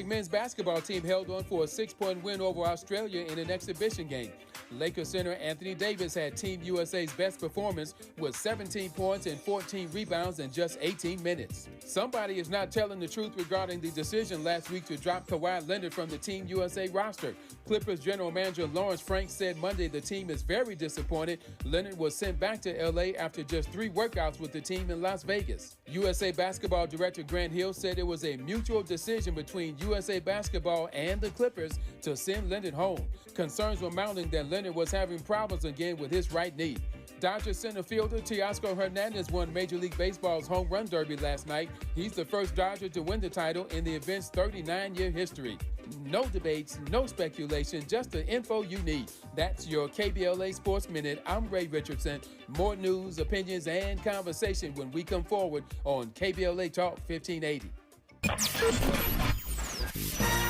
Men's basketball team held on for a 6-point win over Australia in an exhibition game. Lakers center Anthony Davis had Team USA's best performance with 17 points and 14 rebounds in just 18 minutes. Somebody is not telling the truth regarding the decision last week to drop Kawhi Leonard from the Team USA roster. Clippers general manager Lawrence Frank said Monday the team is very disappointed. Leonard was sent back to LA after just 3 workouts with the team in Las Vegas. USA basketball director Grant Hill said it was a mutual decision between USA Basketball and the Clippers to send Leonard home. Concerns were mounting that Leonard was having problems again with his right knee. Dodgers center fielder Teoscar Hernandez won Major League Baseball's home run derby last night. He's the first Dodger to win the title in the event's 39-year history. No debates, no speculation, just the info you need. That's your KBLA Sports Minute. I'm Ray Richardson. More news, opinions, and conversation when we come forward on KBLA Talk 1580.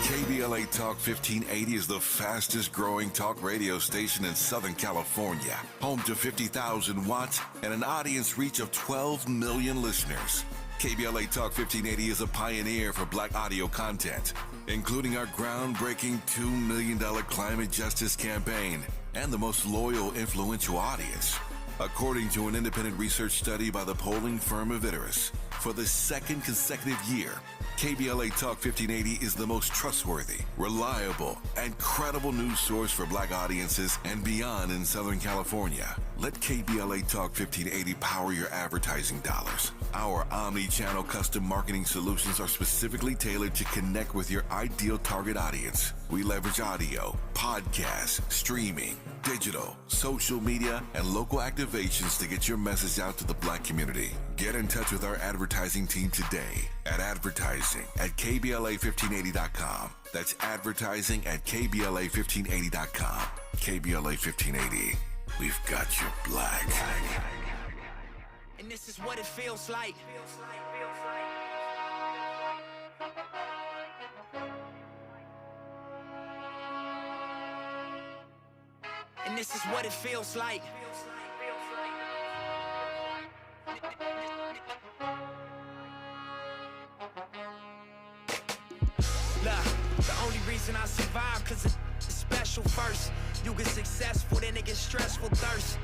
KBLA Talk 1580 is the fastest growing talk radio station in Southern California. Home to 50,000 watts and an audience reach of 12 million listeners. KBLA Talk 1580 is a pioneer for Black audio content, including our groundbreaking $2 million climate justice campaign and the most loyal, influential audience. According to an independent research study by the polling firm Aviterus, for the second consecutive year, KBLA Talk 1580 is the most trustworthy, reliable, and credible news source for Black audiences and beyond in Southern California. Let KBLA Talk 1580 power your advertising dollars. Our omni-channel custom marketing solutions are specifically tailored to connect with your ideal target audience. We leverage audio, podcasts, streaming, digital, social media, and local activations to get your message out to the Black community. Get in touch with our advertising team today at advertising@KBLA1580.com. That's advertising@KBLA1580.com. KBLA 1580. We've got your Black. And this is what it feels like. And this is what it feels like. Look, the only reason I survive, cause it's special first. You get successful, then it gets stressful thirst.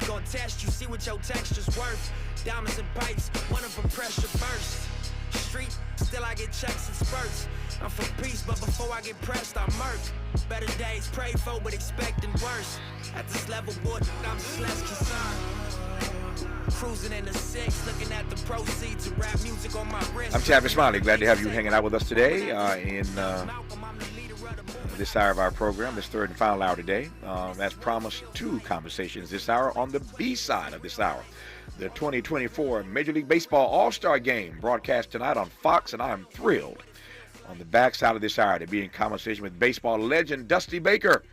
Gonna test you, see what your texture's worth. Diamonds and pipes, one of them pressure burst. Street, still I get checks and spurts. I'm for peace, but before I get pressed, I murk. Better days pray for, but expecting worse. At this level, boy, I'm just less concerned. Cruising in the 6, looking at the proceeds of rap music on my wrist. I'm Tavis Smiley. Glad to have you hanging out with us today in this hour of our program, this third and final hour today. As promised, 2 conversations this hour. On the B side of this hour, the 2024 Major League Baseball All-Star Game broadcast tonight on Fox, and I am thrilled on the backside of this hour to be in conversation with baseball legend Dusty Baker,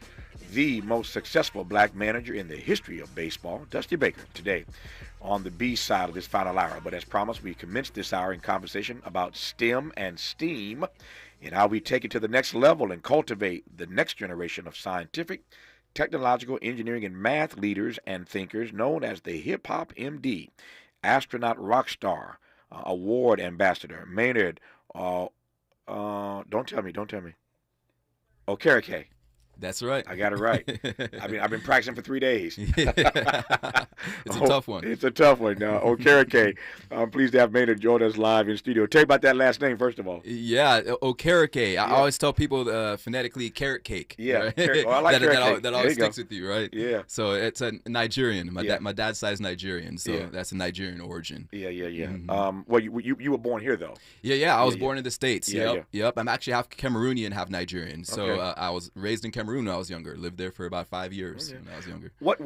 the most successful Black manager in the history of baseball. Dusty Baker today on the B side of this final hour. But as promised, we commenced this hour in conversation about STEM and STEAM and how we take it to the next level and cultivate the next generation of scientific, technological, engineering, and math leaders and thinkers known as the hip-hop MD, astronaut rock star, award ambassador, Maynard, don't tell me. Okereke. That's right. I got it right. I've been practicing for 3 days. It's a tough one. It's a tough one. Okereke. I'm pleased to have Maynard join us live in studio. Tell me about that last name, first of all. Yeah, Okereke. I always tell people phonetically carrot cake. Yeah, right? I like carrot cake. That always sticks with you, right? Yeah. So it's a Nigerian. My dad's side is Nigerian, so that's a Nigerian origin. Yeah. Mm-hmm. Well, you were born here, though. Yeah. I was born in the States. Yeah. Yep. I'm actually half Cameroonian, half Nigerian. So Okay. I was raised in Cameroon when I was younger. Lived there for about 5 years when I was younger. What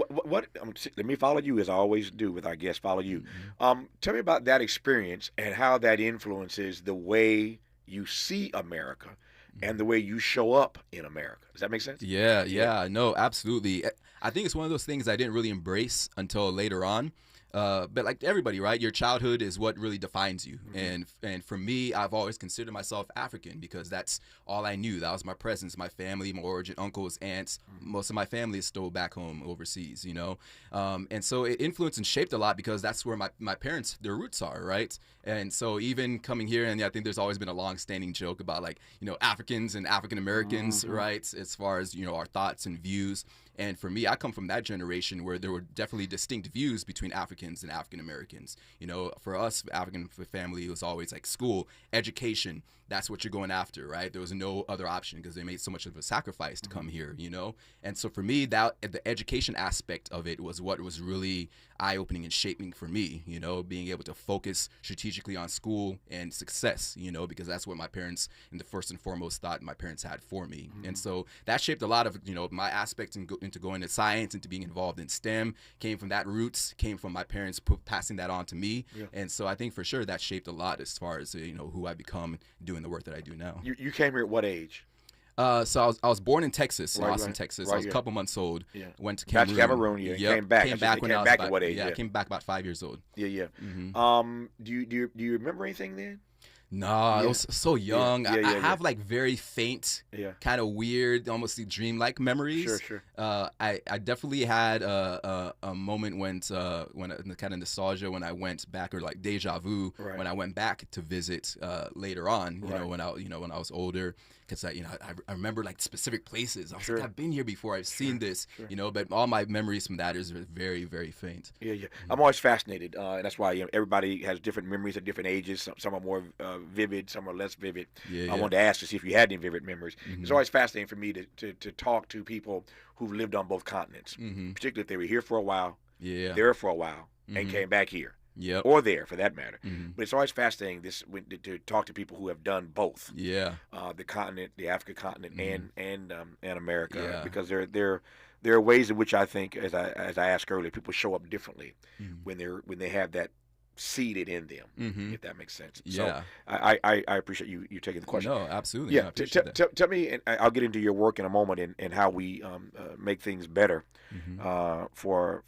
let me follow you as I always do with our guests. Follow you. Tell me about that experience and how that influences the way you see America and the way you show up in America. Does that make sense? Yeah. No, absolutely. I think it's one of those things I didn't really embrace until later on. But like everybody, right? Your childhood is what really defines you. And for me, I've always considered myself African because that's all I knew. That was my presence, my family, my origin, uncles, aunts. Most of my family is still back home overseas, you know? And so it influenced and shaped a lot because that's where my parents, their roots are, right? And so even coming here, and I think there's always been a long-standing joke about like, you know, Africans and African Americans, right? As far as, you know, our thoughts and views. And for me, I come from that generation where there were definitely distinct views between Africans and African Americans. You know, for us, African family, it was always like school, education. That's what you're going after, right? There was no other option because they made so much of a sacrifice to come here, you know? And so for me, that the education aspect of it was what was really eye-opening and shaping for me, you know, being able to focus strategically on school and success, you know, because that's what my parents, and the first and foremost thought my parents had for me. And so that shaped a lot of, you know, my aspects into going to science, into being involved in STEM, came from that roots, came from my parents passing that on to me. Yeah. And so I think for sure that shaped a lot as far as, you know, who I become doing the work that I do now. You came here at what age? So I was born in Texas, Austin, Texas. I was a couple months old. Yeah. Went to Cameroon. Cameroon, yeah. Yep. Came back. Came back when I was back about, at what age? Yeah, I came back about 5 years old. Yeah. Do you remember anything then? No, I was so young. I have like very faint, kind of weird, almost dreamlike memories. Sure. I definitely had a moment when kind of nostalgia when I went back, or like deja vu when I went back to visit later on. You know, when I was older. Because I remember like specific places. I was like, I've been here before. I've seen this, you know. But all my memories from that is very, very faint. Yeah. I'm always fascinated, and that's why everybody has different memories at different ages. Some are more vivid, some are less vivid. I wanted to ask to see if you had any vivid memories. It's always fascinating for me to talk to people who've lived on both continents, particularly if they were here for a while, there for a while, and came back here. Yep. Or there, for that matter. But it's always fascinating to talk to people who have done both. Yeah. The continent, the African continent, and America, because there are ways in which I think, as I asked earlier, people show up differently when they have that seeded in them, if that makes sense. Yeah. So I appreciate you taking the question. No, absolutely. Yeah. No, I appreciate that. Tell me, and I'll get into your work in a moment and how we make things better for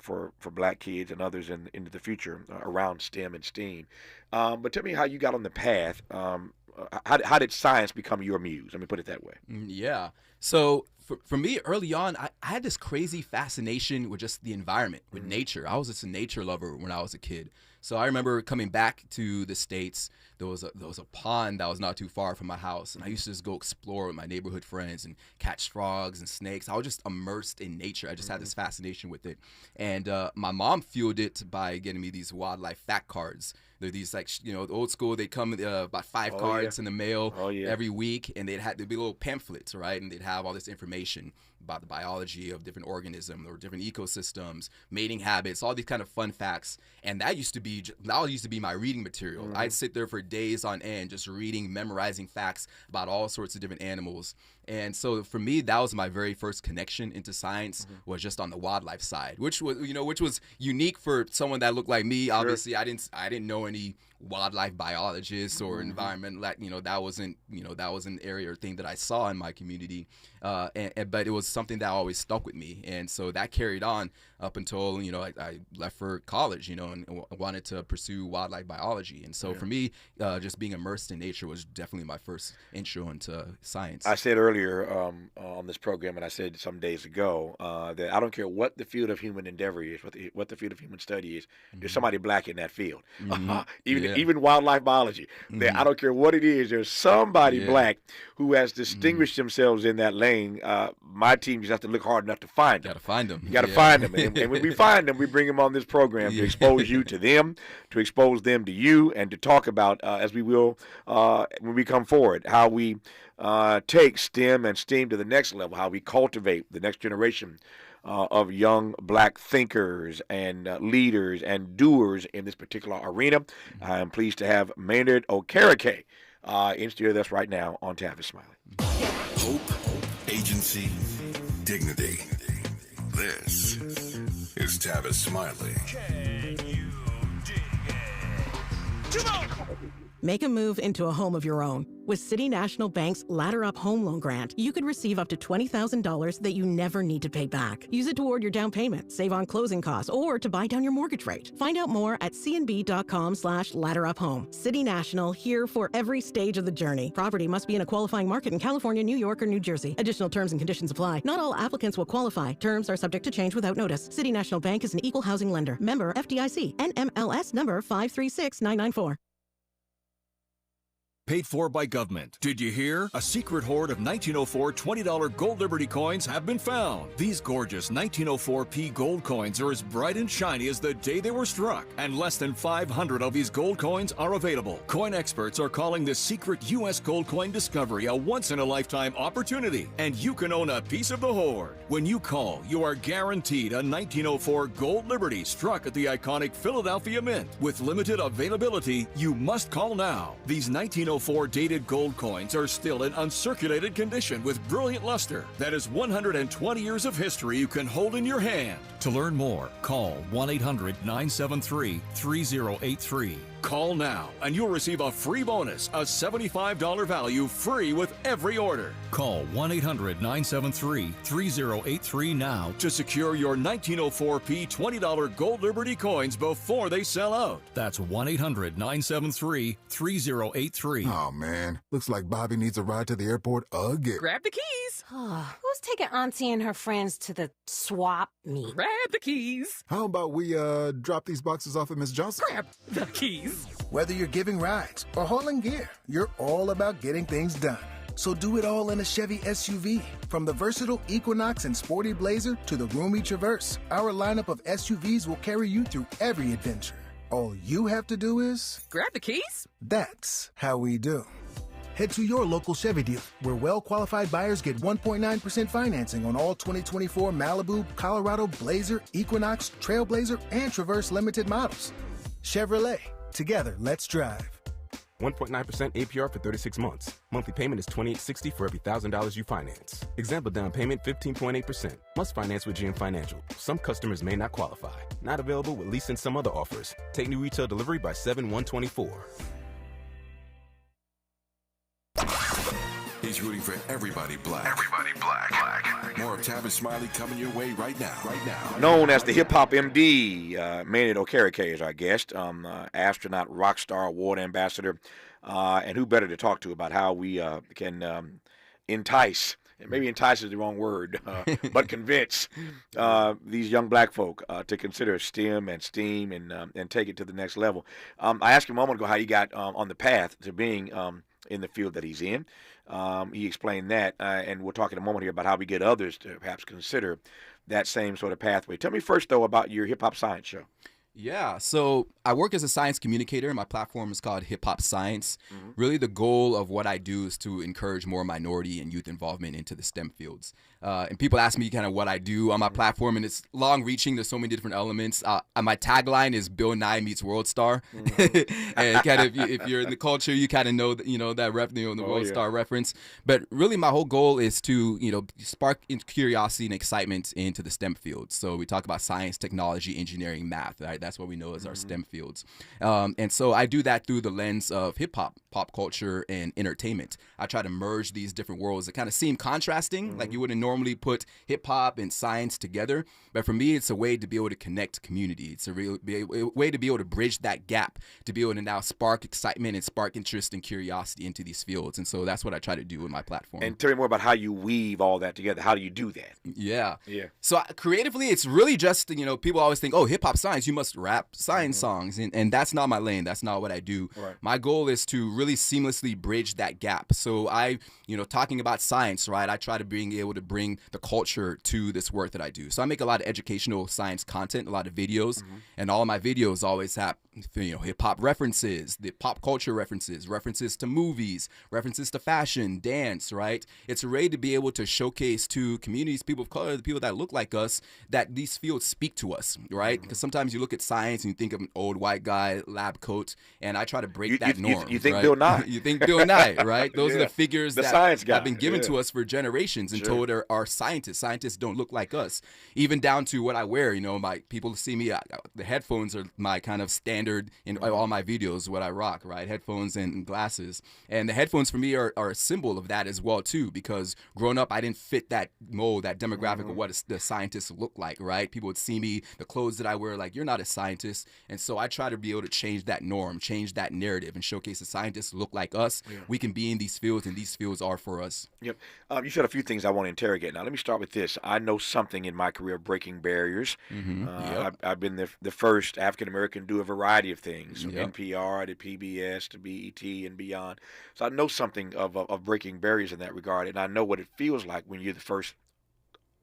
black kids and others into the future around STEM and STEAM. But tell me how you got on the path. How did science become your muse? Let me put it that way. Yeah. So for me, early on, I had this crazy fascination with just the environment, with nature. I was just a nature lover when I was a kid. So I remember coming back to the States. There was a pond that was not too far from my house, and I used to just go explore with my neighborhood friends and catch frogs and snakes. I was just immersed in nature. I just had this fascination with it. And my mom fueled it by getting me these wildlife fact cards. They're these like, old school. They come about 5 cards in the mail every week, and they'd be little pamphlets, right? And they'd have all this information about the biology of different organisms or different ecosystems, mating habits, all these kind of fun facts. And that used to be my reading material. I'd sit there for days on end just reading, memorizing facts about all sorts of different animals. And so for me, that was my very first connection into science, was just on the wildlife side, which was unique for someone that looked like me. Obviously, I didn't know any wildlife biologists or environmental, that wasn't an area or thing that I saw in my community. But it was something that always stuck with me. And so that carried on up until, I left for college, and wanted to pursue wildlife biology. And so for me, just being immersed in nature was definitely my first intro into science. I said earlier on this program, and I said some days ago, that I don't care what the field of human endeavor is, what the field of human study is, there's somebody black in that field. Even wildlife biology. I don't care what it is, there's somebody black who has distinguished themselves in that lane. My team just has to look hard enough to find them. You got to find them. You got to find them. And when we find them, we bring them on this program to expose you to them, to expose them to you, and to talk about, as we will when we come forward, how we take STEM and STEAM to the next level, how we cultivate the next generation of young black thinkers and leaders and doers in this particular arena. I am pleased to have Maynard Okereke in studio with us right now on Tavis Smiley. Hope, agency, dignity. This is Tavis Smiley. Can you dig it? Come on! Make a move into a home of your own. With City National Bank's Ladder Up Home Loan Grant, you could receive up to $20,000 that you never need to pay back. Use it toward your down payment, save on closing costs, or to buy down your mortgage rate. Find out more at cnb.com/ladderuphome. City National, here for every stage of the journey. Property must be in a qualifying market in California, New York, or New Jersey. Additional terms and conditions apply. Not all applicants will qualify. Terms are subject to change without notice. City National Bank is an equal housing lender. Member FDIC. NMLS number 536994. Paid for by government. Did you hear? A secret hoard of 1904 $20 Gold Liberty coins have been found. These gorgeous 1904p gold coins are as bright and shiny as the day they were struck, and less than 500 of these gold coins are available. Coin experts are calling this secret U.S. gold coin discovery a once-in-a-lifetime opportunity, and you can own a piece of the hoard. When you call, you are guaranteed a 1904 Gold Liberty struck at the iconic Philadelphia Mint. With limited availability, you must call now. These 1904 dated gold coins are still in uncirculated condition with brilliant luster. That is 120 years of history you can hold in your hand. To learn more, call 1-800-973-3083. Call now and you'll receive a free bonus, a $75 value free with every order. Call 1-800-973-3083 now to secure your 1904p $20 Gold Liberty coins before they sell out. That's 1-800-973-3083. Oh, man. Looks like Bobby needs a ride to the airport again. Grab the keys. Who's taking Auntie and her friends to the swap meet? Grab the keys. How about we drop these boxes off at Miss Johnson? Grab the keys. Whether you're giving rides or hauling gear, you're all about getting things done. So do it all in a Chevy SUV. From the versatile Equinox and Sporty Blazer to the roomy Traverse, our lineup of SUVs will carry you through every adventure. All you have to do is... grab the keys. That's how we do. Head to your local Chevy dealer, where well-qualified buyers get 1.9% financing on all 2024 Malibu, Colorado, Blazer, Equinox, Trailblazer, and Traverse Limited models. Chevrolet. Together, let's drive. 1.9% APR for 36 months. Monthly payment is $28.60 for every $1,000 you finance. Example down payment 15.8%. Must finance with GM Financial. Some customers may not qualify. Not available with lease and some other offers. Take new retail delivery by 7/1/24. He's rooting for everybody black. Everybody black. More of Tavis Smiley coming your way right now. Known as the Hip Hop MD, Maynard Okereke is our guest, astronaut, rock star, award ambassador, and who better to talk to about how we can entice. Maybe entice is the wrong word, but convince these young black folk to consider STEM and STEAM and take it to the next level. I asked him a moment ago how he got on the path to being in the field that he's in. He explained that, and we'll talk in a moment here about how we get others to perhaps consider that same sort of pathway. Tell me first, though, about your hip-hop science show. Yeah, so I work as a science communicator. My platform is called Hip Hop Science. Mm-hmm. Really, the goal of what I do is to encourage more minority and youth involvement into the STEM fields. And people ask me kind of what I do on my platform, and it's long-reaching. There's so many different elements. My tagline is Bill Nye meets World Star. Mm-hmm. And kind of, if you're in the culture, you kind of know that, the World Star reference. But really, my whole goal is to, spark curiosity and excitement into the STEM fields. So we talk about science, technology, engineering, math. Right? That's what we know as our STEM fields. And so I do that through the lens of hip-hop, pop culture, and entertainment. I try to merge these different worlds that kind of seem contrasting, like you wouldn't normally put hip-hop and science together. But for me, it's a way to be able to connect community. It's a way to be able to bridge that gap, to be able to now spark excitement and spark interest and curiosity into these fields. And so that's what I try to do with my platform. And tell me more about how you weave all that together. How do you do that? Yeah. So creatively, it's really just, people always think, oh, hip-hop science, you must rap science songs. And that's not my lane. That's not what I do. Right. My goal is to really seamlessly bridge that gap. So talking about science, right, I try to be able to bring the culture to this work that I do. So I make a lot of educational science content, a lot of videos, and all of my videos always have hip-hop references, the pop culture references to movies, references to fashion, dance, right? It's a way to be able to showcase to communities, people of color, the people that look like us, that these fields speak to us, right? Because sometimes you look at science and you think of an old white guy, lab coat, and I try to break that norm. You think right? Bill Nye. You think Bill Nye, right? Those are the figures the that science guy. have been given to us for generations and told are scientists. Scientists don't look like us. Even down to what I wear, my people see me, the headphones are my kind of standard standard in all my videos, what I rock, right? Headphones and glasses. And the headphones for me are a symbol of that as well, too, because growing up, I didn't fit that mold, that demographic of what the scientists look like, right? People would see me, the clothes that I wear, like, you're not a scientist. And so I try to be able to change that norm, change that narrative, and showcase the scientists look like us. Yeah. We can be in these fields, and these fields are for us. Yep. You said a few things I want to interrogate. Now, let me start with this. I know something in my career of breaking barriers. I've been the first African-American to do a variety of things, from NPR to PBS to BET and beyond. So I know something of breaking barriers in that regard, and I know what it feels like when you're the first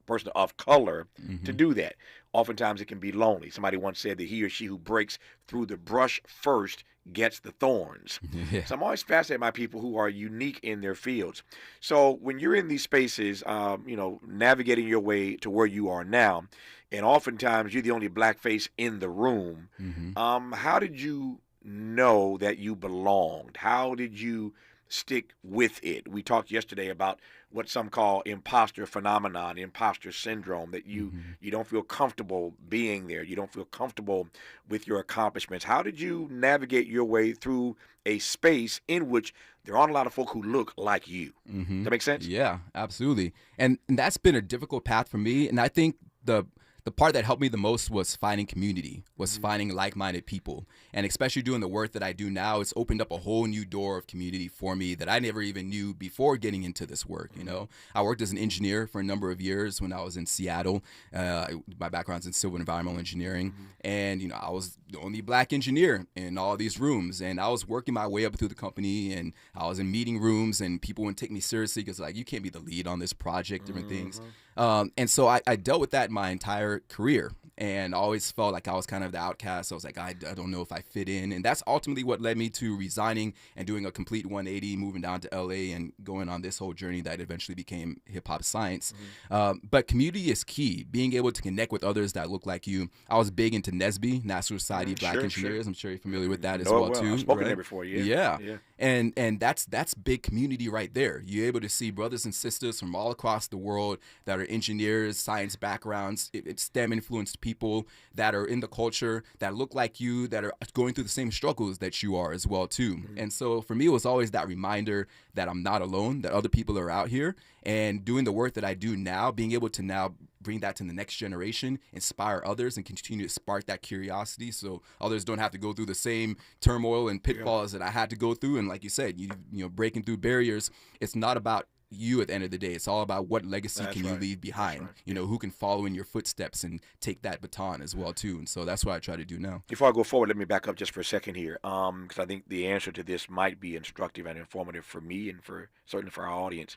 person of color to do that. Oftentimes it can be lonely. Somebody once said that he or she who breaks through the brush first gets the thorns. So I'm always fascinated by people who are unique in their fields. So when you're in these spaces, navigating your way to where you are now, and oftentimes you're the only black face in the room, how did you know that you belonged? How did you stick with it? We talked yesterday about what some call imposter phenomenon, imposter syndrome, that you don't feel comfortable being there. You don't feel comfortable with your accomplishments. How did you navigate your way through a space in which there aren't a lot of folk who look like you? Does that make sense? Yeah, absolutely. And that's been a difficult path for me. And I think the part that helped me the most was finding community, was finding like-minded people. And especially doing the work that I do now, it's opened up a whole new door of community for me that I never even knew before getting into this work, you know. I worked as an engineer for a number of years when I was in Seattle. My background's in civil and environmental engineering. And, you know, I was the only black engineer in all these rooms. And I was working my way up through the company, and I was in meeting rooms, and people wouldn't take me seriously because, like, you can't be the lead on this project, different things. And so I dealt with that my entire career, and I always felt like I was kind of the outcast. I was like, I don't know if I fit in. And that's ultimately what led me to resigning and doing a complete 180, moving down to LA and going on this whole journey that eventually became hip hop science. But community is key, being able to connect with others that look like you. I was big into NSBE, National Society of Black Engineers. I'm sure you're familiar with that as well, too. I've spoken there before, yeah. And that's big community right there. You're able to see brothers and sisters from all across the world that are engineers, science backgrounds, STEM influenced people that are in the culture, that look like you, that are going through the same struggles that you are as well too. And so for me, it was always that reminder that I'm not alone, that other people are out here, and doing the work that I do now, being able to now bring that to the next generation, inspire others, and continue to spark that curiosity so others don't have to go through the same turmoil and pitfalls that I had to go through. And like you said, you know, breaking through barriers, it's not about you at the end of the day. It's all about what legacy can you leave behind. You know, who can follow in your footsteps and take that baton as well too. And so that's what I try to do now. Before I go forward, let me back up just for a second here, because I think the answer to this might be instructive and informative for me and certainly for our audience.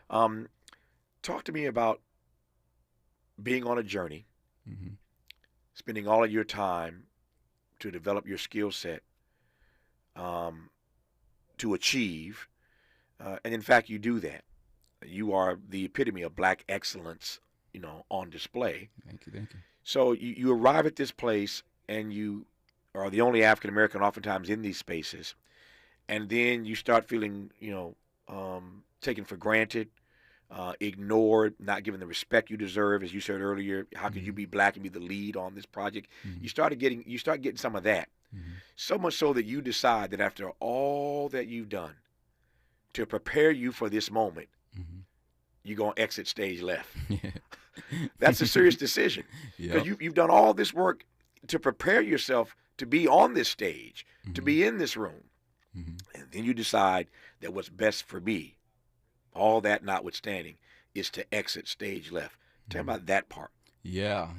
Talk to me about being on a journey, spending all of your time to develop your skill set, to achieve, and in fact, you do that. You are the epitome of black excellence, you know, on display. Thank you. So you arrive at this place, and you are the only African American oftentimes in these spaces, and then you start feeling, you know, taken for granted, ignored, not given the respect you deserve. As you said earlier, how could you be black and be the lead on this project? You start getting some of that. So much so that you decide that after all that you've done to prepare you for this moment, you're going to exit stage left. That's a serious decision, because you've done all this work to prepare yourself to be on this stage, to be in this room. And then you decide that what's best for me, all that notwithstanding, is to exit stage left. Tell me about that part. Yeah.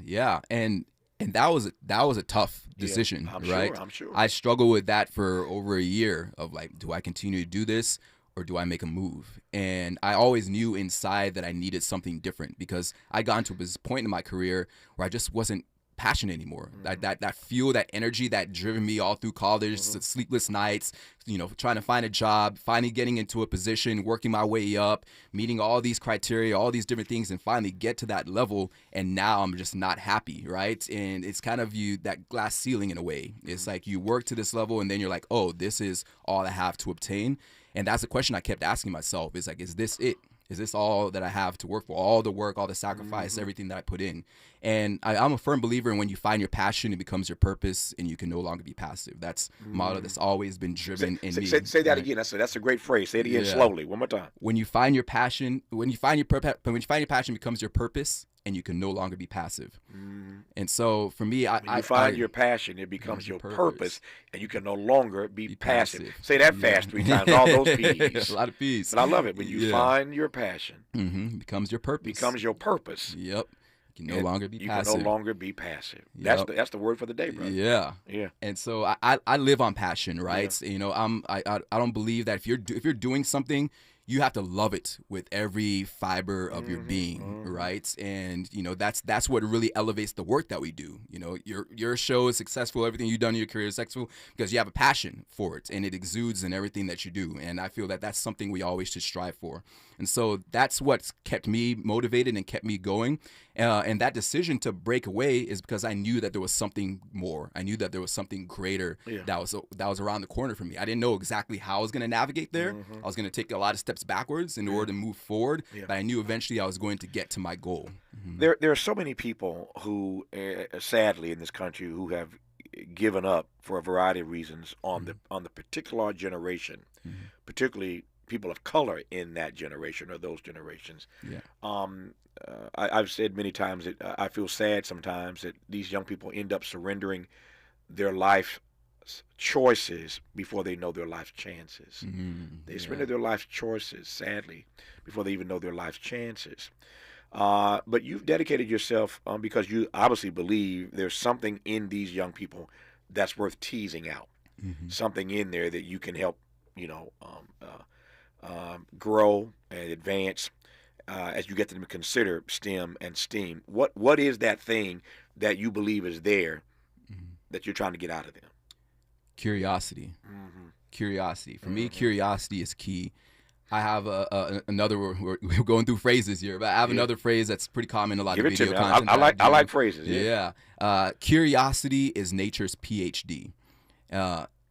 And that was a tough decision, right? I'm sure. I struggled with that for over a year of like, do I continue to do this or do I make a move? And I always knew inside that I needed something different, because I got into this point in my career where I just wasn't passionate anymore. That fuel, that energy that driven me all through college, sleepless nights, you know, trying to find a job, finally getting into a position, working my way up, meeting all these criteria, all these different things, and finally get to that level. And now I'm just not happy, right? And it's kind of that glass ceiling in a way. It's like you work to this level and then you're like, oh, this is all I have to obtain. And that's the question I kept asking myself, is like, is this it? Is this all that I have to work for? All the work, all the sacrifice, everything that I put in. And I'm a firm believer in when you find your passion, it becomes your purpose, and you can no longer be passive. That's a motto that's always been driven in me. Say that again. That's a great phrase. Say it again slowly. One more time. When you find your passion, when you find your passion becomes your purpose, and you can no longer be passive. And so for me, when you find your passion, it becomes your purpose, and you can no longer be passive. Say that fast 3 times. All those P's. A lot of P's. But I love it. When you find your passion, becomes your purpose. Becomes your purpose. Yep. You can no longer be passive. You can no longer be passive. Yep. That's the word for the day, brother. Yeah. Yeah. And so I live on passion, right? Yeah. You know, I don't believe that if you're doing something, you have to love it with every fiber of your being, right? And you know, that's what really elevates the work that we do. You know, your show is successful, everything you've done in your career is successful because you have a passion for it, and it exudes in everything that you do. And I feel that that's something we always should strive for. And so that's what's kept me motivated and kept me going. And that decision to break away is because I knew that there was something more. I knew that there was something greater that was around the corner for me. I didn't know exactly how I was going to navigate there. I was going to take a lot of steps backwards in order to move forward, but I knew eventually I was going to get to my goal. There are so many people who, sadly, in this country, who have given up for a variety of reasons on the particular generation, particularly people of color in that generation or those generations. I've said many times that I feel sad sometimes that these young people end up surrendering their life choices before they know their life chances. They surrender their life choices, sadly, before they even know their life chances. But you've dedicated yourself because you obviously believe there's something in these young people that's worth teasing out, something in there that you can help, grow and advance as you get them to consider STEM and STEAM. What is that thing that you believe is there that you're trying to get out of them? Curiosity. Curiosity. For me, curiosity is key. I have another. We're going through phrases here, but I have another phrase that's pretty common in a lot of video content. I like phrases. Curiosity is nature's PhD.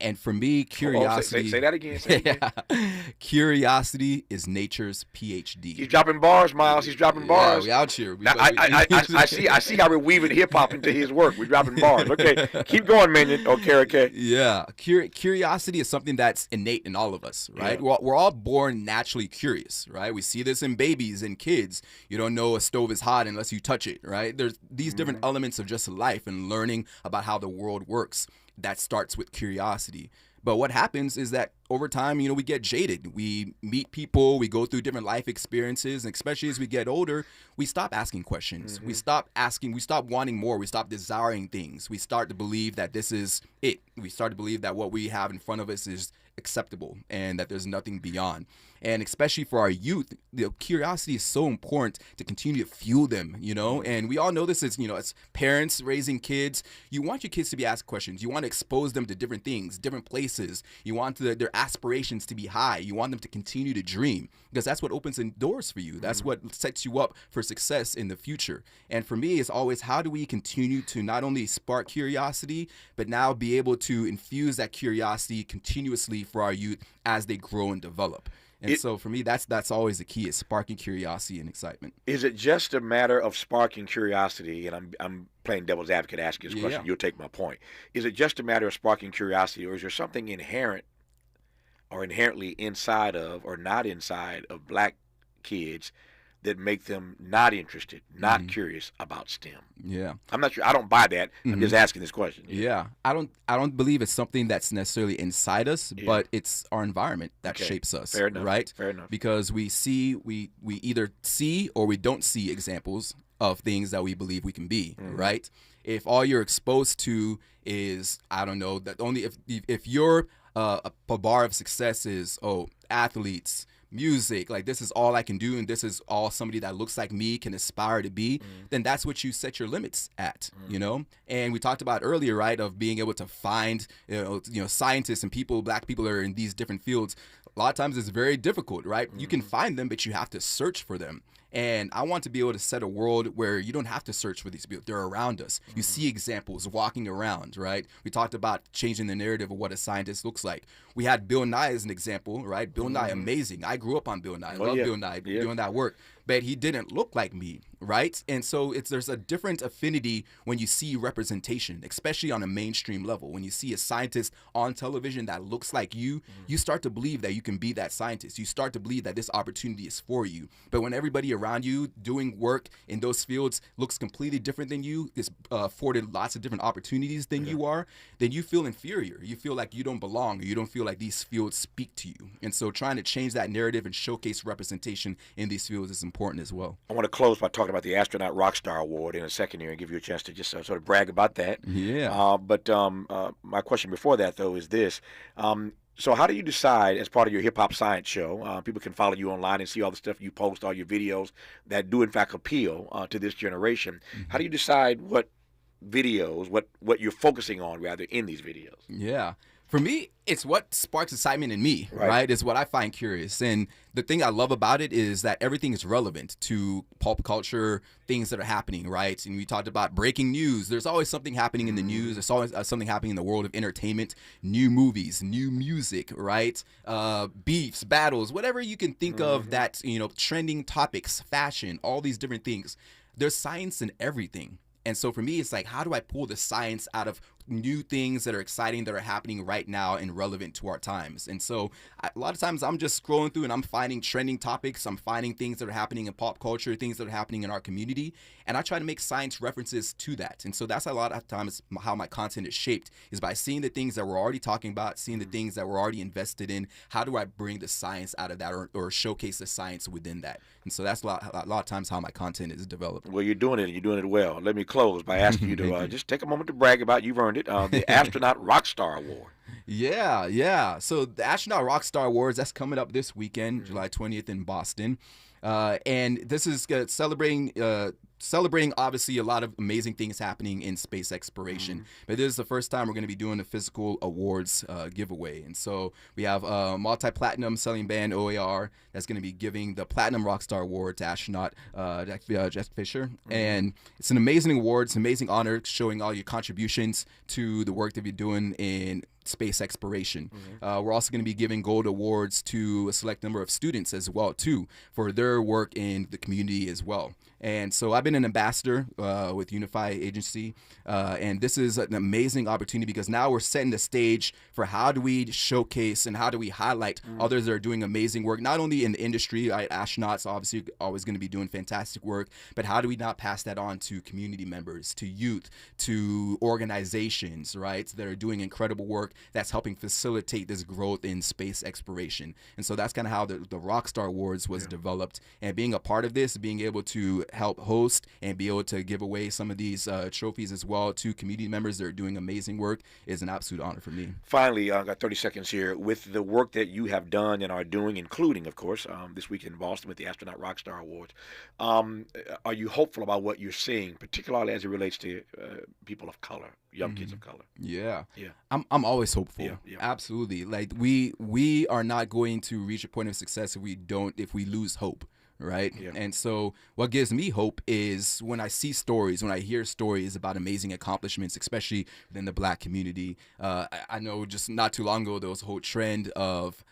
And for me, curiosity. Say that again. Say it again. Curiosity is nature's PhD. He's dropping bars, Miles. He's dropping bars. We out here. I see how we're weaving hip hop into his work. We're dropping bars. Okay, keep going, man. Okay. Yeah, curiosity is something that's innate in all of us, right? Yeah. We're all born naturally curious, right? We see this in babies and kids. You don't know a stove is hot unless you touch it, right? There's these different elements of just life and learning about how the world works. That starts with curiosity. But what happens is that over time, we get jaded. We meet people, we go through different life experiences, and especially as we get older, we stop asking questions. We stop wanting more. We stop desiring things. We start to believe that this is it. We start to believe that what we have in front of us is acceptable and that there's nothing beyond. And especially for our youth, curiosity is so important to continue to fuel them, and we all know this as, as parents raising kids, you want your kids to be asked questions. You want to expose them to different things, different places. You want their aspirations to be high. You want them to continue to dream because that's what opens the doors for you. That's what sets you up for success in the future. And for me, it's always how do we continue to not only spark curiosity, but now be able to infuse that curiosity continuously for our youth as they grow and develop. And so for me, that's always the key, is sparking curiosity and excitement. Is it just a matter of sparking curiosity? And I'm playing devil's advocate, asking this question. You'll take my point. Is it just a matter of sparking curiosity, or is there something inherent or inherently inside of or not inside of black kids that make them not interested, not curious about STEM? Yeah. I'm not sure. I don't buy that. I'm just asking this question. Yeah. I don't believe it's something that's necessarily inside us, but it's our environment that shapes us. Fair enough. Right? Fair enough. Because we either see or we don't see examples of things that we believe we can be, right? If all you're exposed to is, I don't know, that only if you're a bar of success is, athletes, music, like this is all I can do and this is all somebody that looks like me can aspire to be, then that's what you set your limits at, And we talked about earlier, right, of being able to find, scientists and people, black people are in these different fields. A lot of times it's very difficult, right? You can find them, but you have to search for them. And I want to be able to set a world where you don't have to search for these people. They're around us. You see examples walking around, right? We talked about changing the narrative of what a scientist looks like. We had Bill Nye as an example, right? Bill Nye, amazing. I grew up on Bill Nye. I love Bill Nye doing that work. But he didn't look like me, right? And so there's a different affinity when you see representation, especially on a mainstream level. When you see a scientist on television that looks like you, you start to believe that you can be that scientist. You start to believe that this opportunity is for you. But when everybody around you doing work in those fields looks completely different than you, is afforded lots of different opportunities than you are, then you feel inferior. You feel like you don't belong, or you don't feel like these fields speak to you. And so trying to change that narrative and showcase representation in these fields is important as well. I want to close by talking about the Astronaut Rockstar Award in a second here and give you a chance to just sort of brag about that. Yeah. But my question before that, though, is this. So how do you decide, as part of your hip-hop science show, people can follow you online and see all the stuff you post, all your videos that do, in fact, appeal to this generation. How do you decide what videos, what you're focusing on, rather, in these videos? Yeah. For me, it's what sparks excitement in me, right? It's what I find curious. And the thing I love about it is that everything is relevant to pulp culture, things that are happening, right? And we talked about breaking news. There's always something happening in the news. There's always something happening in the world of entertainment, new movies, new music, right? Beefs, battles, whatever you can think of that's, trending topics, fashion, all these different things. There's science in everything. And so for me, it's like, how do I pull the science out of new things that are exciting, that are happening right now and relevant to our times? And so a lot of times I'm just scrolling through and I'm finding trending topics. I'm finding things that are happening in pop culture, things that are happening in our community. And I try to make science references to that. And so that's a lot of times how my content is shaped, is by seeing the things that we're already talking about, seeing the things that we're already invested in. How do I bring the science out of that, or showcase the science within that? And so that's a lot of times how my content is developed. Well, you're doing it, and you're doing it well. Let me close by asking you to just take a moment to brag about, you've earned it, the Astronaut Rockstar Award. Yeah. So the Astronaut Rockstar Awards, that's coming up this weekend, July 20th in Boston. And this is celebrating obviously a lot of amazing things happening in space exploration. But this is the first time we're going to be doing a physical awards giveaway. And so we have a multi-platinum selling band, OAR, that's going to be giving the Platinum Rockstar Award to astronaut Jeff Fisher. And it's an amazing award. It's an amazing honor, showing all your contributions to the work that you're doing in space exploration. We're also going to be giving gold awards to a select number of students as well, too, for their work in the community as well. And so I've been an ambassador with Unify Agency, and this is an amazing opportunity because now we're setting the stage for how do we showcase and how do we highlight others that are doing amazing work, not only in the industry, right? Astronauts obviously always going to be doing fantastic work, but how do we not pass that on to community members, to youth, to organizations, right, that are doing incredible work that's helping facilitate this growth in space exploration. And so that's kind of how the Rockstar Awards was developed. And being a part of this, being able to help host and be able to give away some of these trophies as well to community members that are doing amazing work is an absolute honor for me. Finally, I got 30 seconds here. With the work that you have done and are doing, including, of course, this week in Boston with the Astronaut Rockstar Awards, are you hopeful about what you're seeing, particularly as it relates to people of color, young kids of color? Yeah. I'm always hopeful. Absolutely. Like we are not going to reach a point of success if we lose hope. Right. And so what gives me hope is when I see stories, when I hear stories about amazing accomplishments, especially within the Black community. I know just not too long ago, there was a whole trend of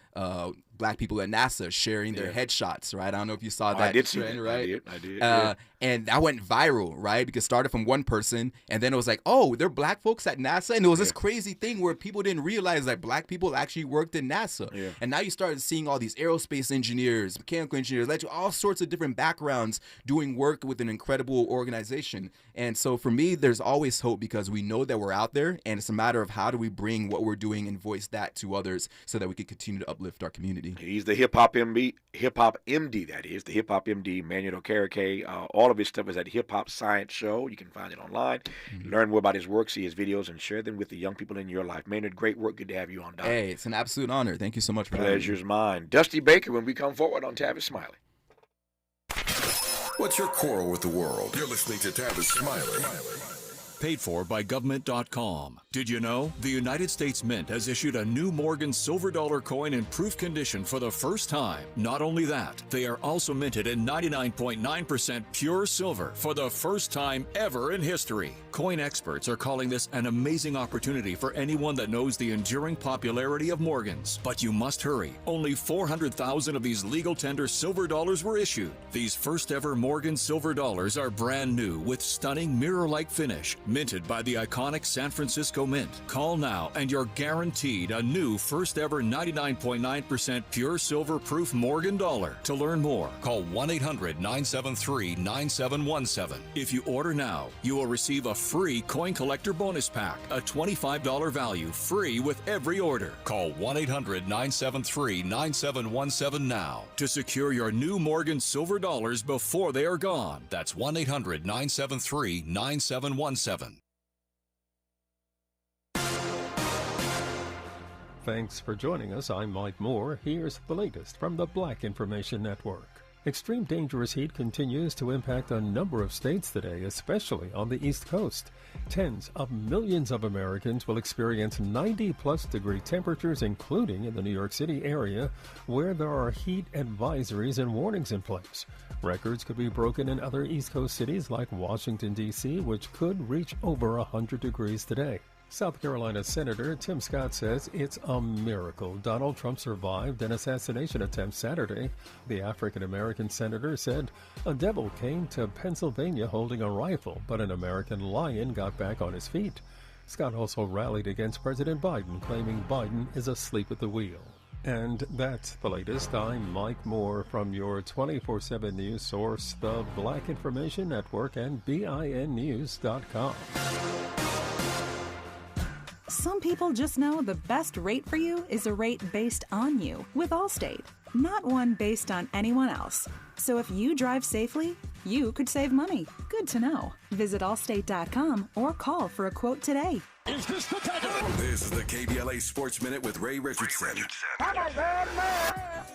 Black people at NASA sharing their headshots, right? I don't know if you saw that I did trend, see that. right? I did. And that went viral, right? Because it started from one person, and then it was like, oh, they're Black folks at NASA? And it was this crazy thing where people didn't realize that Black people actually worked in NASA. And now you started seeing all these aerospace engineers, mechanical engineers, all sorts of different backgrounds doing work with an incredible organization. And so for me, there's always hope because we know that we're out there, and it's a matter of how do we bring what we're doing and voice that to others so that we can continue to uplift our community. He's the hip hop MD, that is, the hip hop MD, Manuel Okereke. All of his stuff is at Hip Hop Science Show. You can find it online. Learn more about his work, see his videos, and share them with the young people in your life. Maynard, great work. Good to have you on, Doc. Hey, it's an absolute honor. Thank you so much for having me. Pleasure's mine. Dusty Baker when we come forward on Tavis Smiley. What's your quarrel with the world? You're listening to Tavis Smiley. Paid for by government.com. Did you know the United States Mint has issued a new Morgan silver dollar coin in proof condition for the first time? Not only that, they are also minted in 99.9% pure silver for the first time ever in history. Coin experts are calling this an amazing opportunity for anyone that knows the enduring popularity of Morgans. But you must hurry. Only 400,000 of these legal tender silver dollars were issued. These first ever Morgan silver dollars are brand new with stunning mirror-like finish, minted by the iconic San Francisco Mint. Call now and you're guaranteed a new first ever 99.9% pure silver proof Morgan dollar. To learn more, call 1-800-973-9717. If you order now, you will receive a free coin collector bonus pack, a $25 value, free with every order. Call 1-800-973-9717 now to secure your new Morgan silver dollars before they are gone. That's 1-800-973-9717. Thanks for joining us. I'm Mike Moore. Here's the latest from the Black Information Network. Extreme dangerous heat continues to impact a number of states today, especially on the East Coast. Tens of millions of Americans will experience 90-plus degree temperatures, including in the New York City area, where there are heat advisories and warnings in place. Records could be broken in other East Coast cities like Washington, D.C., which could reach over 100 degrees today. South Carolina Senator Tim Scott says it's a miracle Donald Trump survived an assassination attempt Saturday. The African-American senator said a devil came to Pennsylvania holding a rifle, but an American lion got back on his feet. Scott also rallied against President Biden, claiming Biden is asleep at the wheel. And that's the latest. I'm Mike Moore from your 24/7 news source, the Black Information Network, and BINnews.com. Some people just know the best rate for you is a rate based on you with Allstate, not one based on anyone else. So if you drive safely, you could save money. Good to know. Visit allstate.com or call for a quote today. Is this the This is the KBLA Sports Minute with Ray Richardson.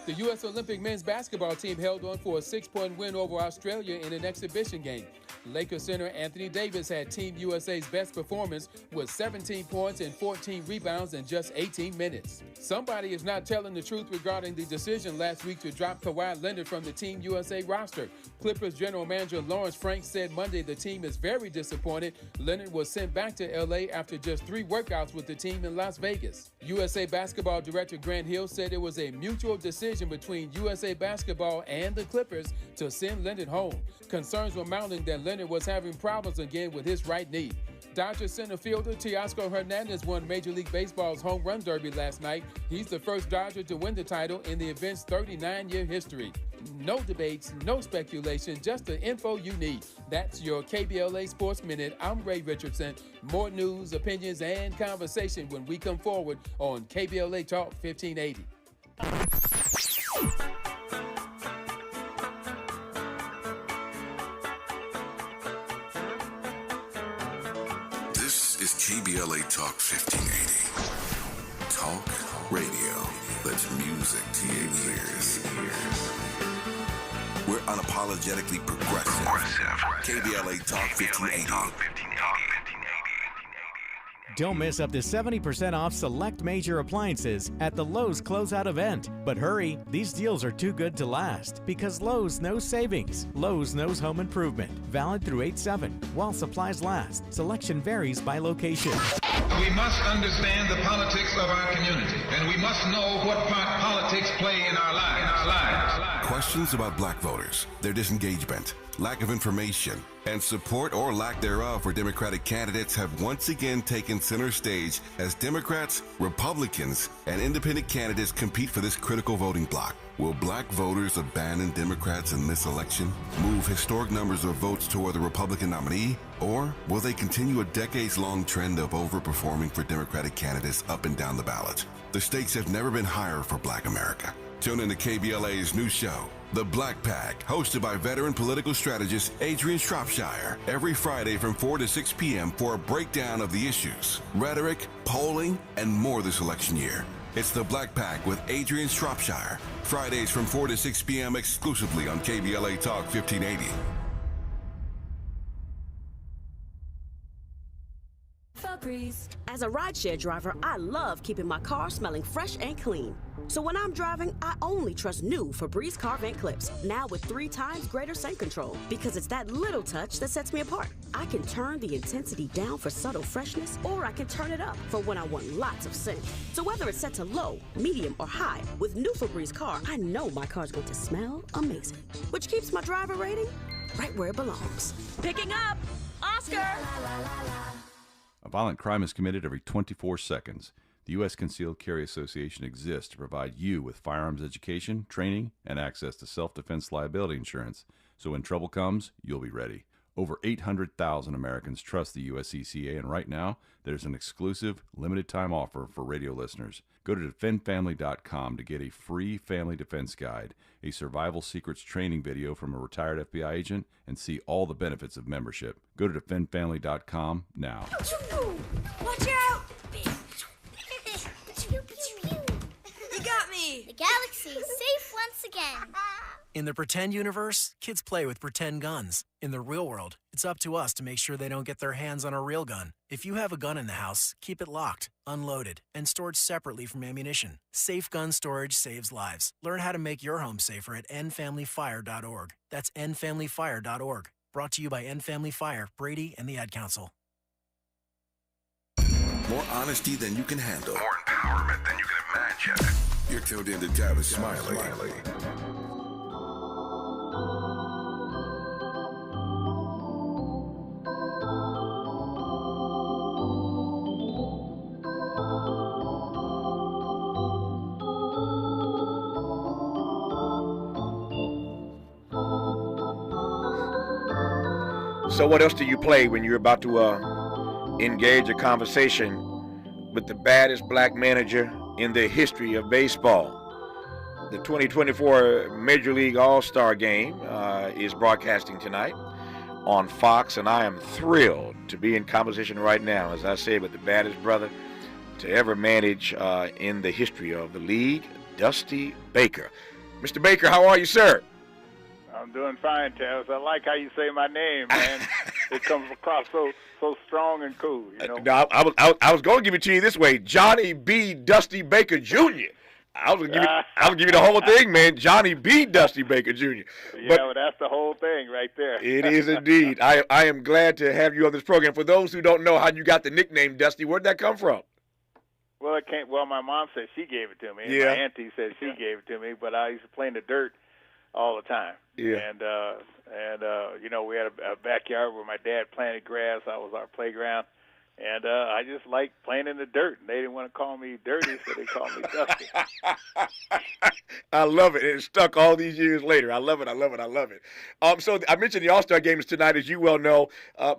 The U.S. Olympic men's basketball team held on for a 6-point win over Australia in an exhibition game. Lakers center Anthony Davis had Team USA's best performance with 17 points and 14 rebounds in just 18 minutes. Somebody is not telling the truth regarding the decision last week to drop Kawhi Leonard from the Team USA roster. Clippers general manager Lawrence Frank said Monday the team is very disappointed. Leonard was sent back to L.A. after just 3 workouts with the team in Las Vegas. USA Basketball Director Grant Hill said it was a mutual decision between USA Basketball and the Clippers to send Leonard home. Concerns were mounting that Leonard was having problems again with his right knee. Dodgers center fielder Teoscar Hernandez won Major League Baseball's home run derby last night. He's the first Dodger to win the title in the event's 39-year history. No debates, no speculation, just the info you need. That's your KBLA Sports Minute. I'm Ray Richardson. More news, opinions, and conversation when we come forward on KBLA Talk 1580. This is KBLA Talk 1580. Talk radio that's music to your ears. We're unapologetically progressive. KBLA Talk 1580. Don't miss up to 70% off select major appliances at the Lowe's Closeout event. But hurry, these deals are too good to last because Lowe's knows savings. Lowe's knows home improvement. Valid through 8/7 while supplies last. Selection varies by location. We must understand the politics of our community, and we must know what part politics play in our lives. Questions about black voters, their disengagement, lack of information, and support or lack thereof for Democratic candidates have once again taken center stage as Democrats, Republicans, and independent candidates compete for this critical voting bloc. Will black voters abandon Democrats in this election, move historic numbers of votes toward the Republican nominee, or will they continue a decades-long trend of overperforming for Democratic candidates up and down the ballot? The stakes have never been higher for Black America. Tune in to KBLA's new show, The Black Pack, hosted by veteran political strategist Adrian Shropshire, every Friday from 4 to 6 p.m. for a breakdown of the issues, rhetoric, polling, and more this election year. It's The Black Pack with Adrian Shropshire, Fridays from 4 to 6 p.m. exclusively on KBLA Talk 1580. Febreze. As a rideshare driver, I love keeping my car smelling fresh and clean. So when I'm driving, I only trust new Febreze car vent clips, now with 3 times greater scent control, because it's that little touch that sets me apart. I can turn the intensity down for subtle freshness, or I can turn it up for when I want lots of scent. So whether it's set to low, medium, or high, with new Febreze car, I know my car's going to smell amazing, which keeps my driver rating right where it belongs. Picking up! Oscar! A violent crime is committed every 24 seconds. The U.S. Concealed Carry Association exists to provide you with firearms education, training, and access to self-defense liability insurance, so when trouble comes, you'll be ready. Over 800,000 Americans trust the USCCA, and right now, there's an exclusive, limited-time offer for radio listeners. Go to defendfamily.com to get a free family defense guide, a survival secrets training video from a retired FBI agent, and see all the benefits of membership. Go to defendfamily.com now. Watch out! You got me! The galaxy is safe once again. In the pretend universe, kids play with pretend guns. In the real world, it's up to us to make sure they don't get their hands on a real gun. If you have a gun in the house, keep it locked, unloaded, and stored separately from ammunition. Safe gun storage saves lives. Learn how to make your home safer at endfamilyfire.org. That's endfamilyfire.org. Brought to you by End Family Fire, Brady, and the Ad Council. More honesty than you can handle. More empowerment than you can imagine. You're tuned in to Tavis Smiley. So what else do you play when you're about to engage a conversation with the baddest black manager in the history of baseball? The 2024 Major League All-Star Game is broadcasting tonight on Fox, and I am thrilled to be in conversation right now, as I said, with the baddest brother to ever manage in the history of the league, Dusty Baker. Mr. Baker, how are you, sir? I'm doing fine, Tavis. I like how you say my name, man. It comes across so strong and cool, you know. No, I was going to give it to you this way, Johnny B. Dusty Baker Jr. I was gonna give you the whole thing, man. Johnny B. Dusty Baker Jr. Yeah, well, that's the whole thing right there. It is indeed. I am glad to have you on this program. For those who don't know how you got the nickname Dusty, where'd that come from? Well, my mom said she gave it to me. Yeah. My auntie said she gave it to me, but I used to play in the dirt all the time. Yeah. And you know, we had a backyard where my dad planted grass. That was our playground. And I just liked playing in the dirt. And they didn't want to call me dirty, so they called me Dusty. I love it. It stuck all these years later. I love it. So I mentioned the All-Star Game is tonight, as you well know.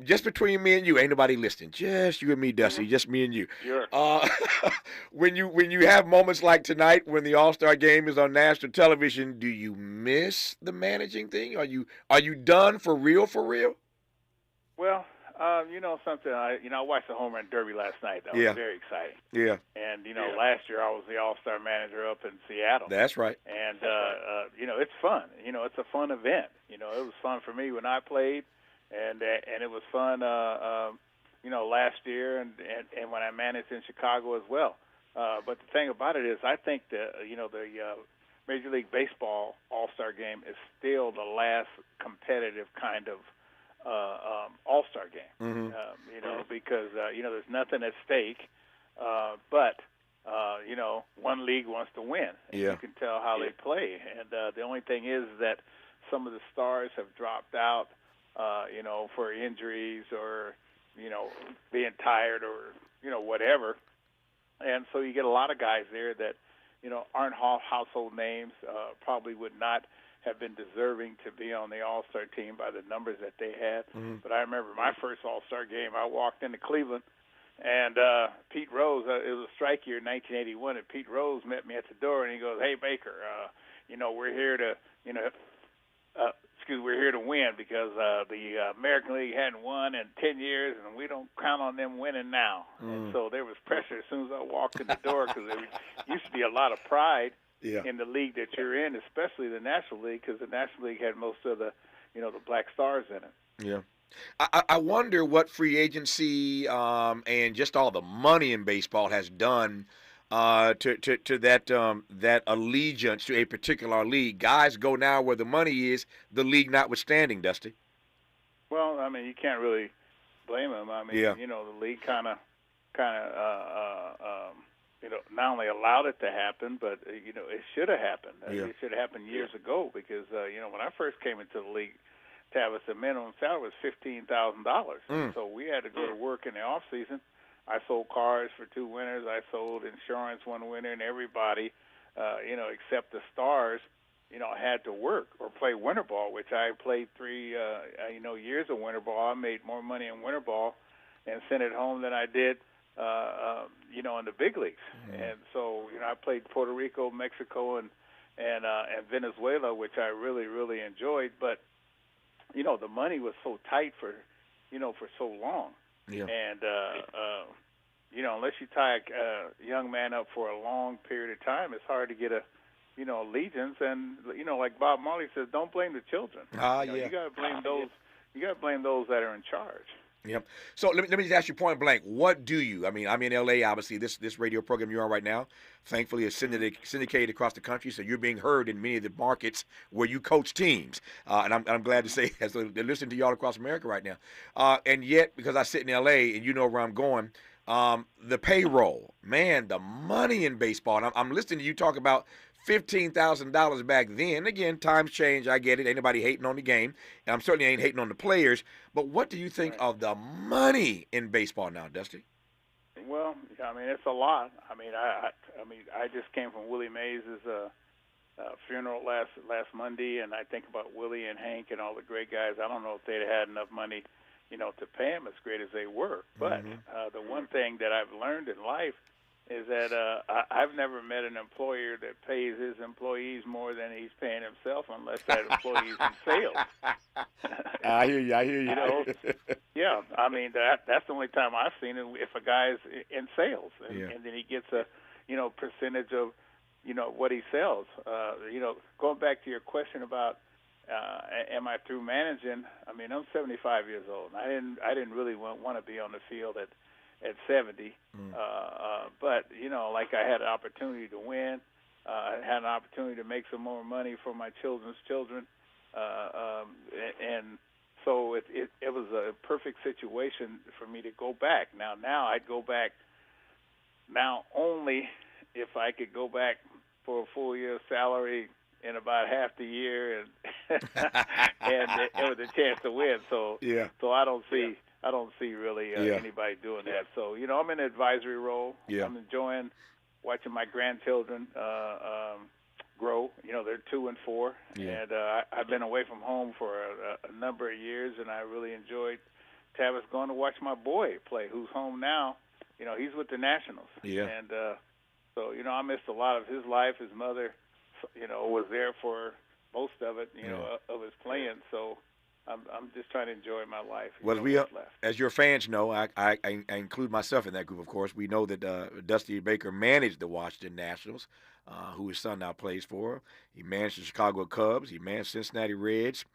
Just between me and you, ain't nobody listening. Just you and me, Dusty. Just me and you. Sure. When you have moments like tonight when the All-Star Game is on national television, do you miss the managing thing? Are you done for real? Well, you know something. I watched the home run derby last night. That was very exciting. Yeah. And last year I was the All-Star manager up in Seattle. That's right. And it's fun. It's a fun event. It was fun for me when I played, and it was fun. Last year and when I managed in Chicago as well. But the thing about it is, I think the Major League Baseball All-Star Game is still the last competitive kind of All-Star game, because there's nothing at stake, but one league wants to win. And you can tell how they play, and the only thing is that some of the stars have dropped out, for injuries or being tired or whatever, and so you get a lot of guys there that aren't household names, probably would not have been deserving to be on the All-Star team by the numbers that they had. Mm-hmm. But I remember my first All-Star game, I walked into Cleveland, and Pete Rose, it was a strike year in 1981, and Pete Rose met me at the door, and he goes, "Hey, Baker, we're here to, we're here to win because the American League hadn't won in 10 years, and we don't count on them winning now." And so there was pressure as soon as I walked in the door because there used to be a lot of pride in the league that you're in, especially the National League, because the National League had most of the, the black stars in it. Yeah. I wonder what free agency and just all the money in baseball has done to that allegiance to a particular league. Guys go now where the money is, the league notwithstanding, Dusty. Well, I mean, you can't really blame them. I mean, you know, the league kind of, you know, not only allowed it to happen, but you know, it should have happened. It should have happened years ago because you know, when I first came into the league, Tavis, the minimum salary was $15,000. So we had to go to work in the off season. I sold cars for 2 winters. I sold insurance 1 winter, and everybody, you know, except the stars, you know, had to work or play winter ball, which I played 3, you know, years of winter ball. I made more money in winter ball and sent it home than I did, you know, in the big leagues. And so, you know, I played Puerto Rico, Mexico, and Venezuela, which I really, really enjoyed. But you know, the money was so tight for, you know, for so long. And, you know, unless you tie a young man up for a long period of time, it's hard to get a, you know, allegiance. And, you know, like Bob Marley says, don't blame the children. You know, you got to blame those. You got to blame those that are in charge. Yep. So let me just ask you point blank. What do you? I mean, I'm in L.A. Obviously, this radio program you're on right now, thankfully, is syndicated across the country. So you're being heard in many of the markets where you coach teams. And I'm glad to say as they're listening to y'all across America right now. And yet, because I sit in L.A. and you know where I'm going, the payroll, man, the money in baseball. And I'm listening to you talk about $15,000 back then. Again, times change. I get it. Ain't nobody hating on the game. And I'm certainly ain't hating on the players. But what do you think of the money in baseball now, Dusty? Well, I mean, it's a lot. I mean, I just came from Willie Mays' funeral last Monday, and I think about Willie and Hank and all the great guys. I don't know if they'd had enough money, you know, to pay them as great as they were. But the one thing that I've learned in life is that I've never met an employer that pays his employees more than he's paying himself, unless that employee's in sales. I hear you. You know, yeah. I mean, that's the only time I've seen it. If a guy's in sales, and then he gets a, you know, percentage of, you know, what he sells. You know, going back to your question about, am I through managing? I mean, I'm 75 years old. And I didn't really want to be on the field at 70, but you know, like I had an opportunity to win, I had an opportunity to make some more money for my children's children, and so it was a perfect situation for me to go back. Now I'd go back now only if I could go back for a full year's salary in about half the year, and and with a chance to win. So I don't see. I don't see really anybody doing that. So, you know, I'm in an advisory role. I'm enjoying watching my grandchildren grow. You know, they're 2 and 4. And I've been away from home for a number of years, and I really enjoyed Tavis going to watch my boy play, who's home now. You know, he's with the Nationals. And so, you know, I missed a lot of his life. His mother, you know, was there for most of it, you know, of his playing. So I'm just trying to enjoy my life. Well, as your fans know, I include myself in that group, of course. We know that Dusty Baker managed the Washington Nationals, who his son now plays for. He managed the Chicago Cubs. He managed Cincinnati Reds,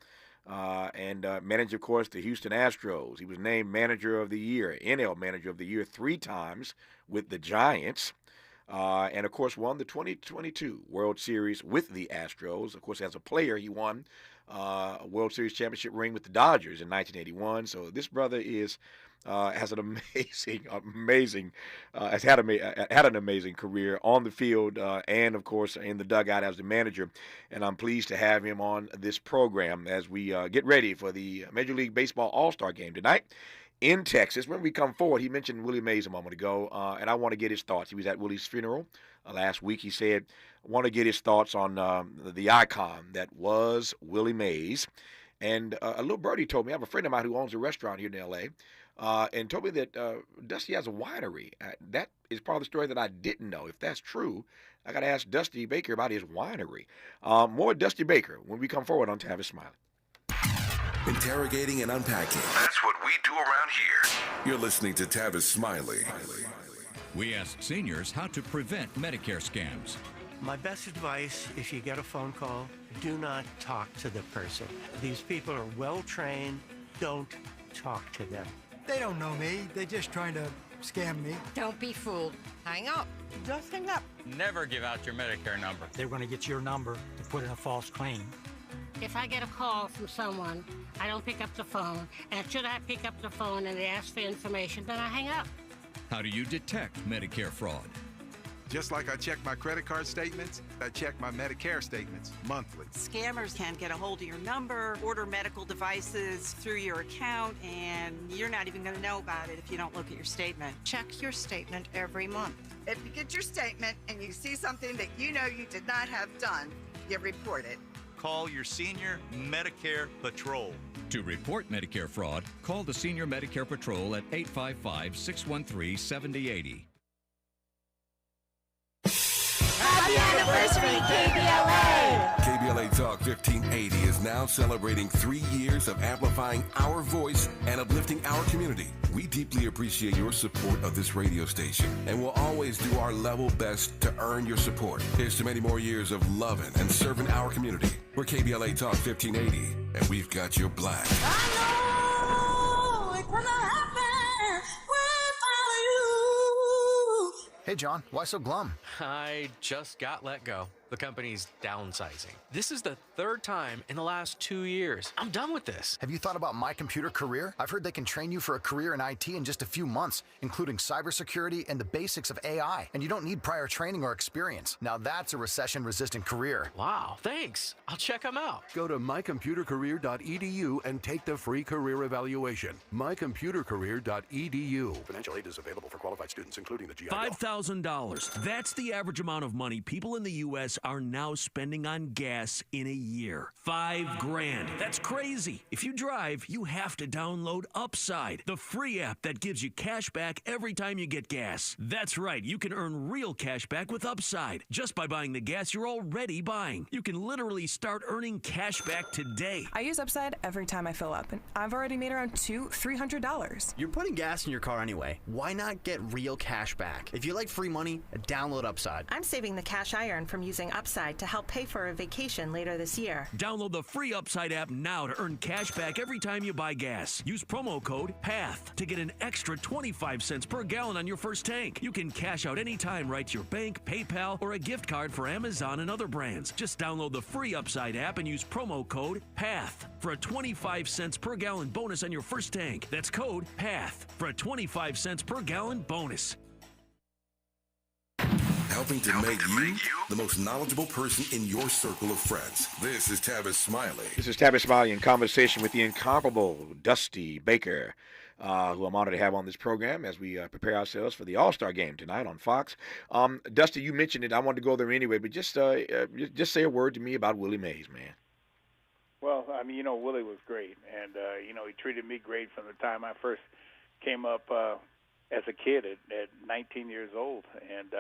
and managed, of course, the Houston Astros. He was named Manager of the Year, NL Manager of the Year 3 times with the Giants. And, of course, won the 2022 World Series with the Astros. Of course, as a player, he won a World Series championship ring with the Dodgers in 1981. So this brother has an amazing, has had an amazing career on the field and, of course, in the dugout as the manager. And I'm pleased to have him on this program as we get ready for the Major League Baseball All-Star Game tonight in Texas. When we come forward, he mentioned Willie Mays a moment ago, and I want to get his thoughts. He was at Willie's funeral last week. He said, I want to get his thoughts on the icon that was Willie Mays. And a little birdie told me, I have a friend of mine who owns a restaurant here in L.A., and told me that Dusty has a winery. That is part of the story that I didn't know. If that's true, I got to ask Dusty Baker about his winery. More Dusty Baker when we come forward on Tavis Smiley. Interrogating and unpacking. That's what we do around here. You're listening to Tavis Smiley. We ask seniors how to prevent Medicare scams. My best advice, if you get a phone call, do not talk to the person. These people are well trained. Don't talk to them. They don't know me. They're just trying to scam me. Don't be fooled. Hang up. Just hang up. Never give out your Medicare number. They're going to get your number to put in a false claim. If I get a call from someone, I don't pick up the phone, and should I pick up the phone and they ask for information, then I hang up. How do you detect Medicare fraud? Just like I check my credit card statements, I check my Medicare statements monthly. Scammers can get a hold of your number, order medical devices through your account, and you're not even going to know about it if you don't look at your statement. Check your statement every month. If you get your statement and you see something that you know you did not have done, you report it. Call your Senior Medicare Patrol. To report Medicare fraud, call the Senior Medicare Patrol at 855-613-7080. Happy anniversary, KBLA! KBLA Talk 1580 is now celebrating 3 years of amplifying our voice and uplifting our community. We deeply appreciate your support of this radio station and will always do our level best to earn your support. Here's to many more years of loving and serving our community. We're KBLA Talk 1580, and we've got your black. I know it's gonna happen without you. Hey, John, why so glum? I just got let go. The company's downsizing. This is the third time in the last 2 years. I'm done with this. Have you thought about My Computer Career? I've heard they can train you for a career in IT in just a few months, including cybersecurity and the basics of AI. And you don't need prior training or experience. Now that's a recession-resistant career. Wow, thanks. I'll check them out. Go to mycomputercareer.edu and take the free career evaluation. mycomputercareer.edu. Financial aid is available for qualified students, including the GI Bill. $5,000. That's the average amount of money people in the U.S. are now spending on gas in a year. $5,000. That's crazy. If you drive, you have to download Upside, the free app that gives you cash back every time you get gas. That's right. You can earn real cash back with Upside just by buying the gas you're already buying. You can literally start earning cash back today. I use Upside every time I fill up, and I've already made around $200-300. You're putting gas in your car anyway. Why not get real cash back? If you like free money, download Upside. I'm saving the cash I earn from using Upside to help pay for a vacation later this year. Download the free Upside app now to earn cash back every time you buy gas. Use promo code PATH to get an extra 25 cents per gallon on your first tank. You can cash out anytime right to your bank, PayPal, or a gift card for Amazon and other brands. Just download the free Upside app and use promo code PATH for a 25 cents per gallon bonus on your first tank. That's code PATH for a 25 cents per gallon bonus. Helping to make you the most knowledgeable person in your circle of friends. This is Tavis Smiley. This is Tavis Smiley in conversation with the incomparable Dusty Baker, who I'm honored to have on this program as we prepare ourselves for the All-Star game tonight on Fox. Dusty, you mentioned it. I wanted to go there anyway, but just say a word to me about Willie Mays, man. Well, I mean, Willie was great, and, he treated me great from the time I first came up as a kid at 19 years old, and,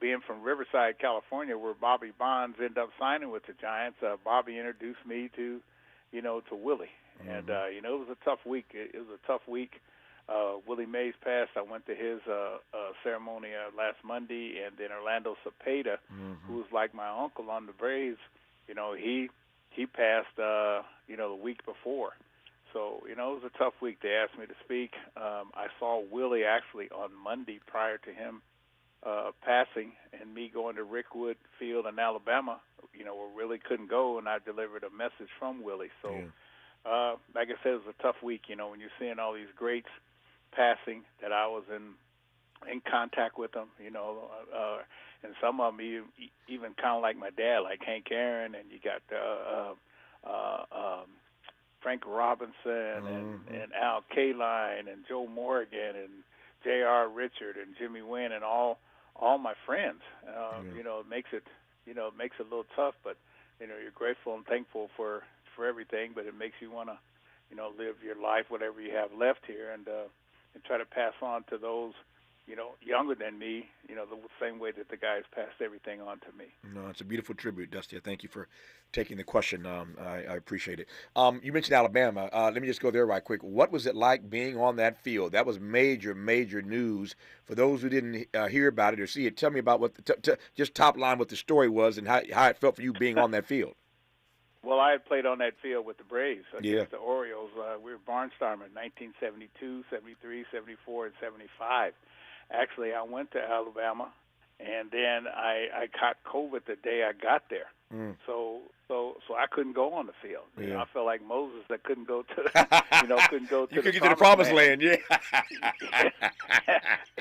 being from Riverside, California, where Bobby Bonds ended up signing with the Giants, Bobby introduced me to Willie. And, it was a tough week. It was a tough week. Willie Mays passed. I went to his ceremony last Monday, and then Orlando Cepeda, who was like my uncle on the Braves, he passed, the week before. So, it was a tough week. They asked me to speak. I saw Willie actually on Monday prior to him passing, and me going to Rickwood Field in Alabama, where Willie couldn't go, and I delivered a message from Willie. So, like I said, it was a tough week, when you're seeing all these greats passing that I was in contact with them, and some of them even kind of like my dad, like Hank Aaron, and you got Frank Robinson and Al Kaline and Joe Morgan and J.R. Richard and Jimmy Wynn and all my friends. It makes it a little tough, but you're grateful and thankful for everything, but it makes you want to live your life, whatever you have left here, and try to pass on to those younger than me, the same way that the guys passed everything on to me. No, it's a beautiful tribute, Dusty. Thank you for taking the question. I appreciate it. You mentioned Alabama. Let me just go there right quick. What was it like being on that field? That was major, major news. For those who didn't hear about it or see it, tell me about what just top line what the story was and how it felt for you being on that field. Well, I had played on that field with the Braves against the Orioles we were barnstorming in 1972, 73, 74, and 75. Actually, I went to Alabama, and then I caught COVID the day I got there. So I couldn't go on the field. You know, I felt like Moses that couldn't go to, couldn't go to you the could get to the promised land, yeah.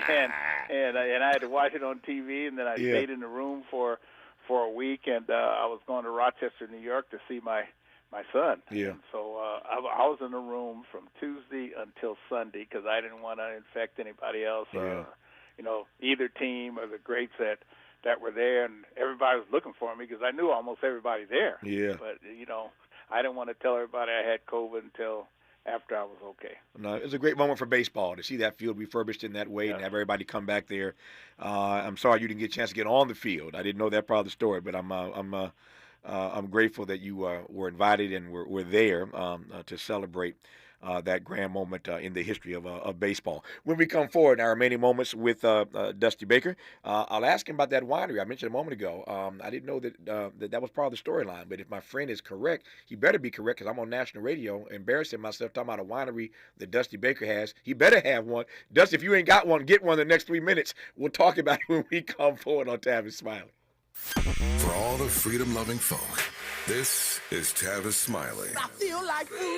and I had to watch it on TV, and then I stayed in the room for a week, and I was going to Rochester, New York, to see my son. Yeah. And so I was in the room from Tuesday until Sunday because I didn't want to infect anybody else. Yeah. Either team or the greats that were there, and everybody was looking for me because I knew almost everybody there. Yeah. But, I didn't want to tell everybody I had COVID until after I was okay. No, it was a great moment for baseball to see that field refurbished in that way and have everybody come back there. I'm sorry you didn't get a chance to get on the field. I didn't know that part of the story, but I'm grateful that you were invited and were there to celebrate that grand moment in the history of baseball. When we come forward in our remaining moments with Dusty Baker, I'll ask him about that winery I mentioned a moment ago. I didn't know that was part of the storyline, but if my friend is correct, he better be correct because I'm on national radio embarrassing myself talking about a winery that Dusty Baker has. He better have one. Dusty, if you ain't got one, get one in the next 3 minutes. We'll talk about it when we come forward on Tavis Smiley. For all the freedom-loving folk, this is Tavis Smiley. I feel like freedom.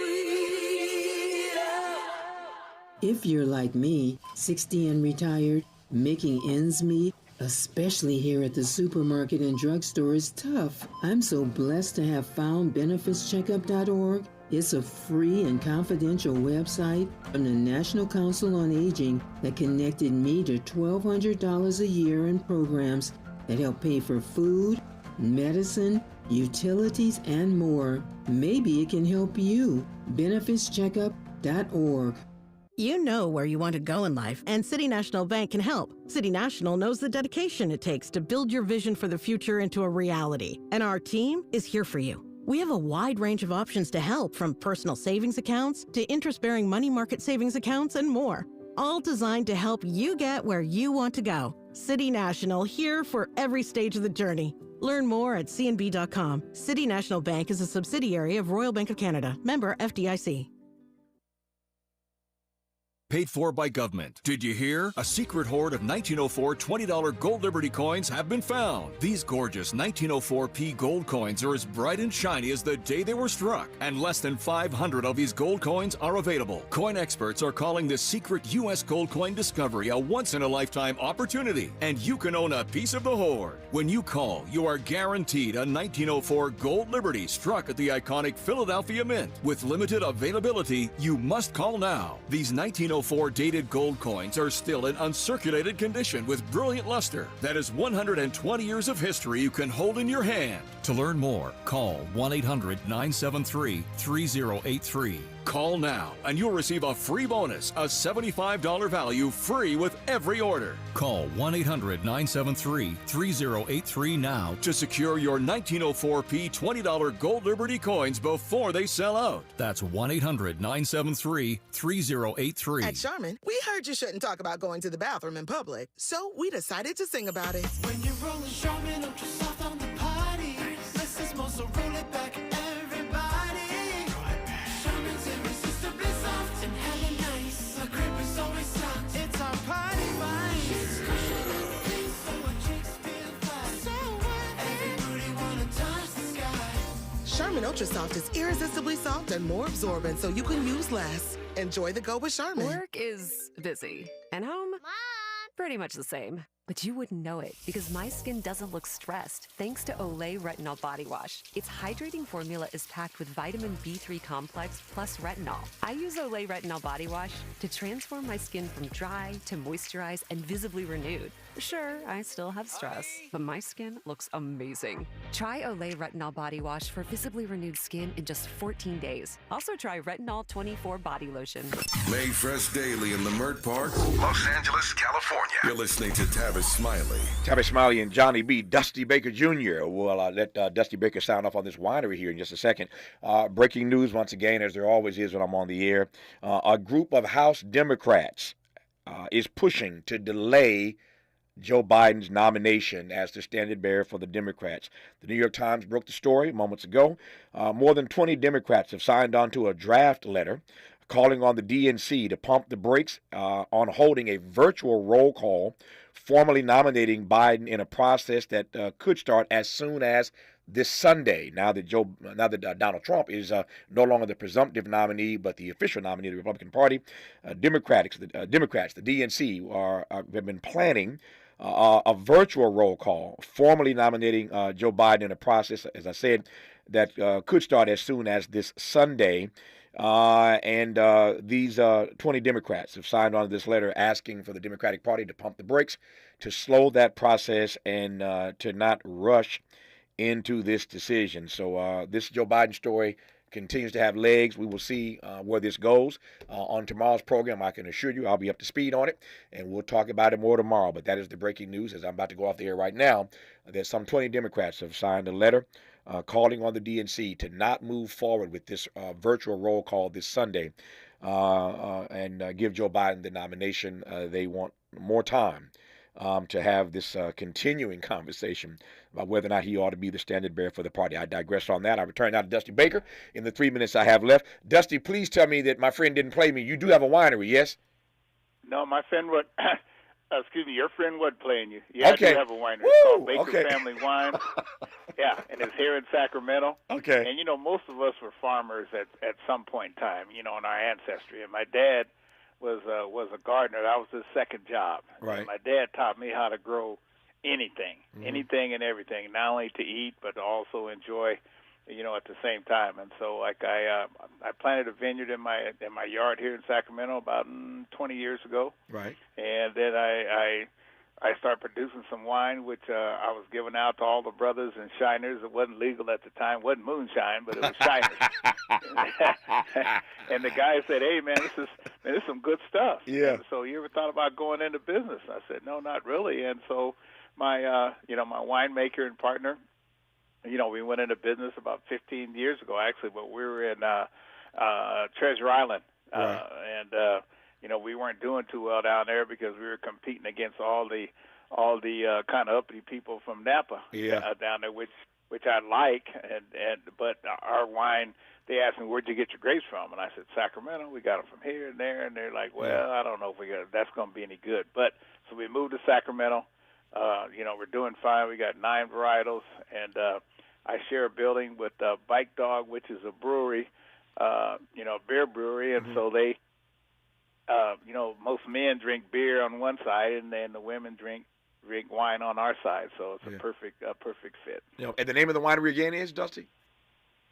If you're like me, 60 and retired, making ends meet, especially here at the supermarket and drugstore, is tough. I'm so blessed to have found benefitscheckup.org. It's a free and confidential website from the National Council on Aging that connected me to $1,200 a year in programs that help pay for food, medicine, utilities, and more. Maybe it can help you. benefitscheckup.org. You know where you want to go in life, and City National Bank can help. City National knows the dedication it takes to build your vision for the future into a reality, and our team is here for you. We have a wide range of options to help, from personal savings accounts to interest-bearing money market savings accounts and more, all designed to help you get where you want to go. City National, here for every stage of the journey. Learn more at cnb.com. City National Bank is a subsidiary of Royal Bank of Canada, member FDIC. Paid for by government. Did you hear? A secret hoard of 1904 $20 gold Liberty coins have been found. These gorgeous 1904p gold coins are as bright and shiny as the day they were struck, and less than 500 of these gold coins are available. Coin experts are calling this secret U.S. gold coin discovery a once-in-a-lifetime opportunity, and you can own a piece of the hoard. When you call, you are guaranteed a 1904 gold Liberty struck at the iconic Philadelphia Mint. With limited availability, you must call now. These 1904 dated gold coins are still in uncirculated condition with brilliant luster. That is 120 years of history you can hold in your hand. To learn more, call 1-800-973-3083. Call now and you'll receive a free bonus, a $75 value free with every order. Call 1-800-973-3083 now to secure your 1904p $20 gold Liberty coins before they sell out. That's 1-800-973-3083. At Charmin, we heard you shouldn't talk about going to the bathroom in public, so we decided to sing about it. When you're rolling Charmin Ultra Soft on the party, less is more, so roll it back, everybody. Charmin's irresistibly soft and hella nice. The grip is always soft. It's our party vibe. It's cushion and things so our chicks feel fly. So what? Every booty wanna touch the sky. Charmin Ultra Soft is irresistibly soft and more absorbent, so you can use less. Enjoy the go with Charmin. Work is busy, and home, pretty much the same. But you wouldn't know it because my skin doesn't look stressed thanks to Olay Retinol Body Wash. Its hydrating formula is packed with vitamin B3 complex plus retinol. I use Olay Retinol Body Wash to transform my skin from dry to moisturized and visibly renewed. Sure, I still have stress, but my skin looks amazing. Try Olay Retinol Body Wash for visibly renewed skin in just 14 days. Also try Retinol 24 Body Lotion. Made fresh daily in Leimert Park, Los Angeles, California. You're listening to Tavis Smiley. Tavis Smiley and Johnny B. Dusty Baker Jr. We'll let Dusty Baker sound off on this winery here in just a second. Breaking news once again, as there always is when I'm on the air. A group of House Democrats is pushing to delay Joe Biden's nomination as the standard bearer for the Democrats. The New York Times broke the story moments ago. More than 20 Democrats have signed on to a draft letter calling on the DNC to pump the brakes on holding a virtual roll call, formally nominating Biden in a process that could start as soon as this Sunday. Now that Donald Trump is no longer the presumptive nominee, but the official nominee of the Republican Party, Democrats, the DNC, have been planning a virtual roll call, formally nominating Joe Biden in a process, as I said, that could start as soon as this Sunday. And these 20 Democrats have signed on to this letter asking for the Democratic Party to pump the brakes, to slow that process, and to not rush into this decision. So this Joe Biden story continues to have legs. We will see where this goes on tomorrow's program. I can assure you I'll be up to speed on it, and we'll talk about it more tomorrow. But that is the breaking news as I'm about to go off the air right now. That some 20 Democrats have signed a letter calling on the DNC to not move forward with this virtual roll call this Sunday and give Joe Biden the nomination. They want more time to have this continuing conversation about whether or not he ought to be the standard bearer for the party. I digress on that. I return now to Dusty Baker in the 3 minutes I have left. Dusty, please tell me that my friend didn't play me. You do have a winery, yes? No, my friend would. Excuse me, your friend would playing you. Yeah, okay. I do have a winery. It's called Baker Family Wines. Yeah, and it's here in Sacramento. Okay. And, most of us were farmers at some point in time, in our ancestry. And my dad was a gardener. That was his second job. Right. And my dad taught me how to grow anything and everything, not only to eat but to also enjoy, at the same time. And so, I planted a vineyard in my yard here in Sacramento about 20 years ago. Right. And then I started producing some wine, which I was giving out to all the brothers and shiners. It wasn't legal at the time. It wasn't moonshine, but it was shiners. And the guy said, "Hey, man, this is some good stuff." Yeah. And so you ever thought about going into business? I said, "No, not really." And so my my winemaker and partner, we went into business about 15 years ago, actually, but we were in Treasure Island, right. and we weren't doing too well down there because we were competing against all the kind of uppity people from Napa down there, which I like, but our wine. They asked me, "Where'd you get your grapes from?" And I said, "Sacramento. We got them from here and there." And they're like, "Well, I don't know if that's going to be any good." But so we moved to Sacramento. We're doing fine. We got 9 varietals, and I share a building with Bike Dog, which is a brewery, beer brewery, and so they, most men drink beer on one side, and then the women drink wine on our side. So it's a perfect fit. And the name of the winery again is, Dusty?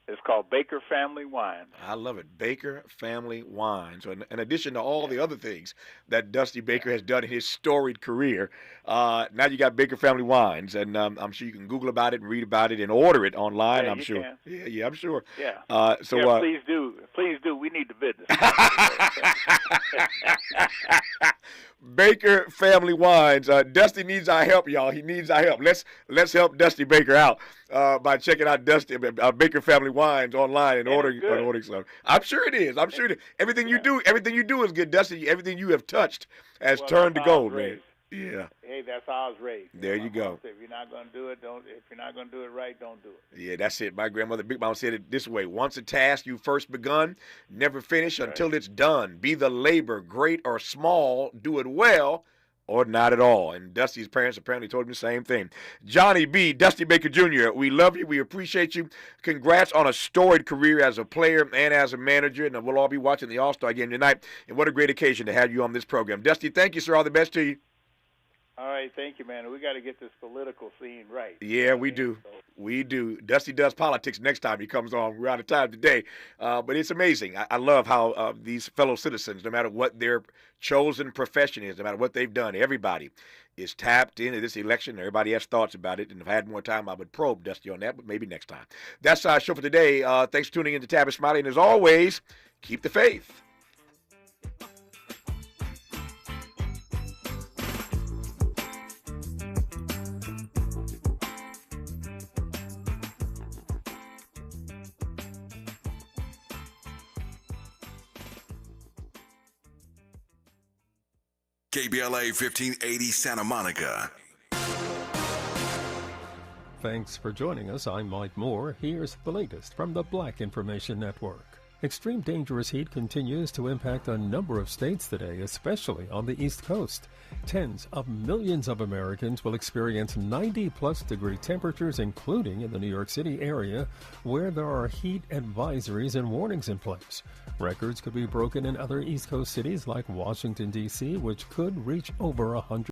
It's called Baker Family Wines. I love it. Baker Family Wines. So in addition to all the other things that Dusty Baker has done in his storied career, now you got Baker Family Wines, and I'm sure you can Google about it and read about it and order it online. I'm sure. Can. Yeah, I'm sure. Yeah. Please do. We need the business. Baker Family Wines. Dusty needs our help, y'all. He needs our help. Let's help Dusty Baker out by checking out Baker Family Wines online and ordering some. I'm sure it is. Everything you do is good, Dusty. Everything you have touched has turned to gold, man. Yeah. Hey, that's how I was raised. There you go. If you're not going to do it, don't. If you're not going to do it right, don't do it. Yeah, that's it. My grandmother, Big Mama, said it this way: once a task you first begun, never finish until it's done. Be the labor, great or small, do it well or not at all. And Dusty's parents apparently told him the same thing. Johnny B., Dusty Baker Jr., we love you. We appreciate you. Congrats on a storied career as a player and as a manager. And we'll all be watching the All-Star game tonight. And what a great occasion to have you on this program. Dusty, thank you, sir. All the best to you. All right, thank you, man. We got to get this political scene right. Yeah, we do. We do. Dusty does politics next time he comes on. We're out of time today. But it's amazing. I love how these fellow citizens, no matter what their chosen profession is, no matter what they've done, everybody is tapped into this election. Everybody has thoughts about it. And if I had more time, I would probe Dusty on that, but maybe next time. That's our show for today. Thanks for tuning in to Tavis Smiley. And as always, keep the faith. KBLA 1580 Santa Monica. Thanks for joining us. I'm Mike Moore. Here's the latest from the Black Information Network. Extreme dangerous heat continues to impact a number of states today, especially on the East Coast. Tens of millions of Americans will experience 90-plus degree temperatures, including in the New York City area, where there are heat advisories and warnings in place. Records could be broken in other East Coast cities like Washington, D.C., which could reach over 100.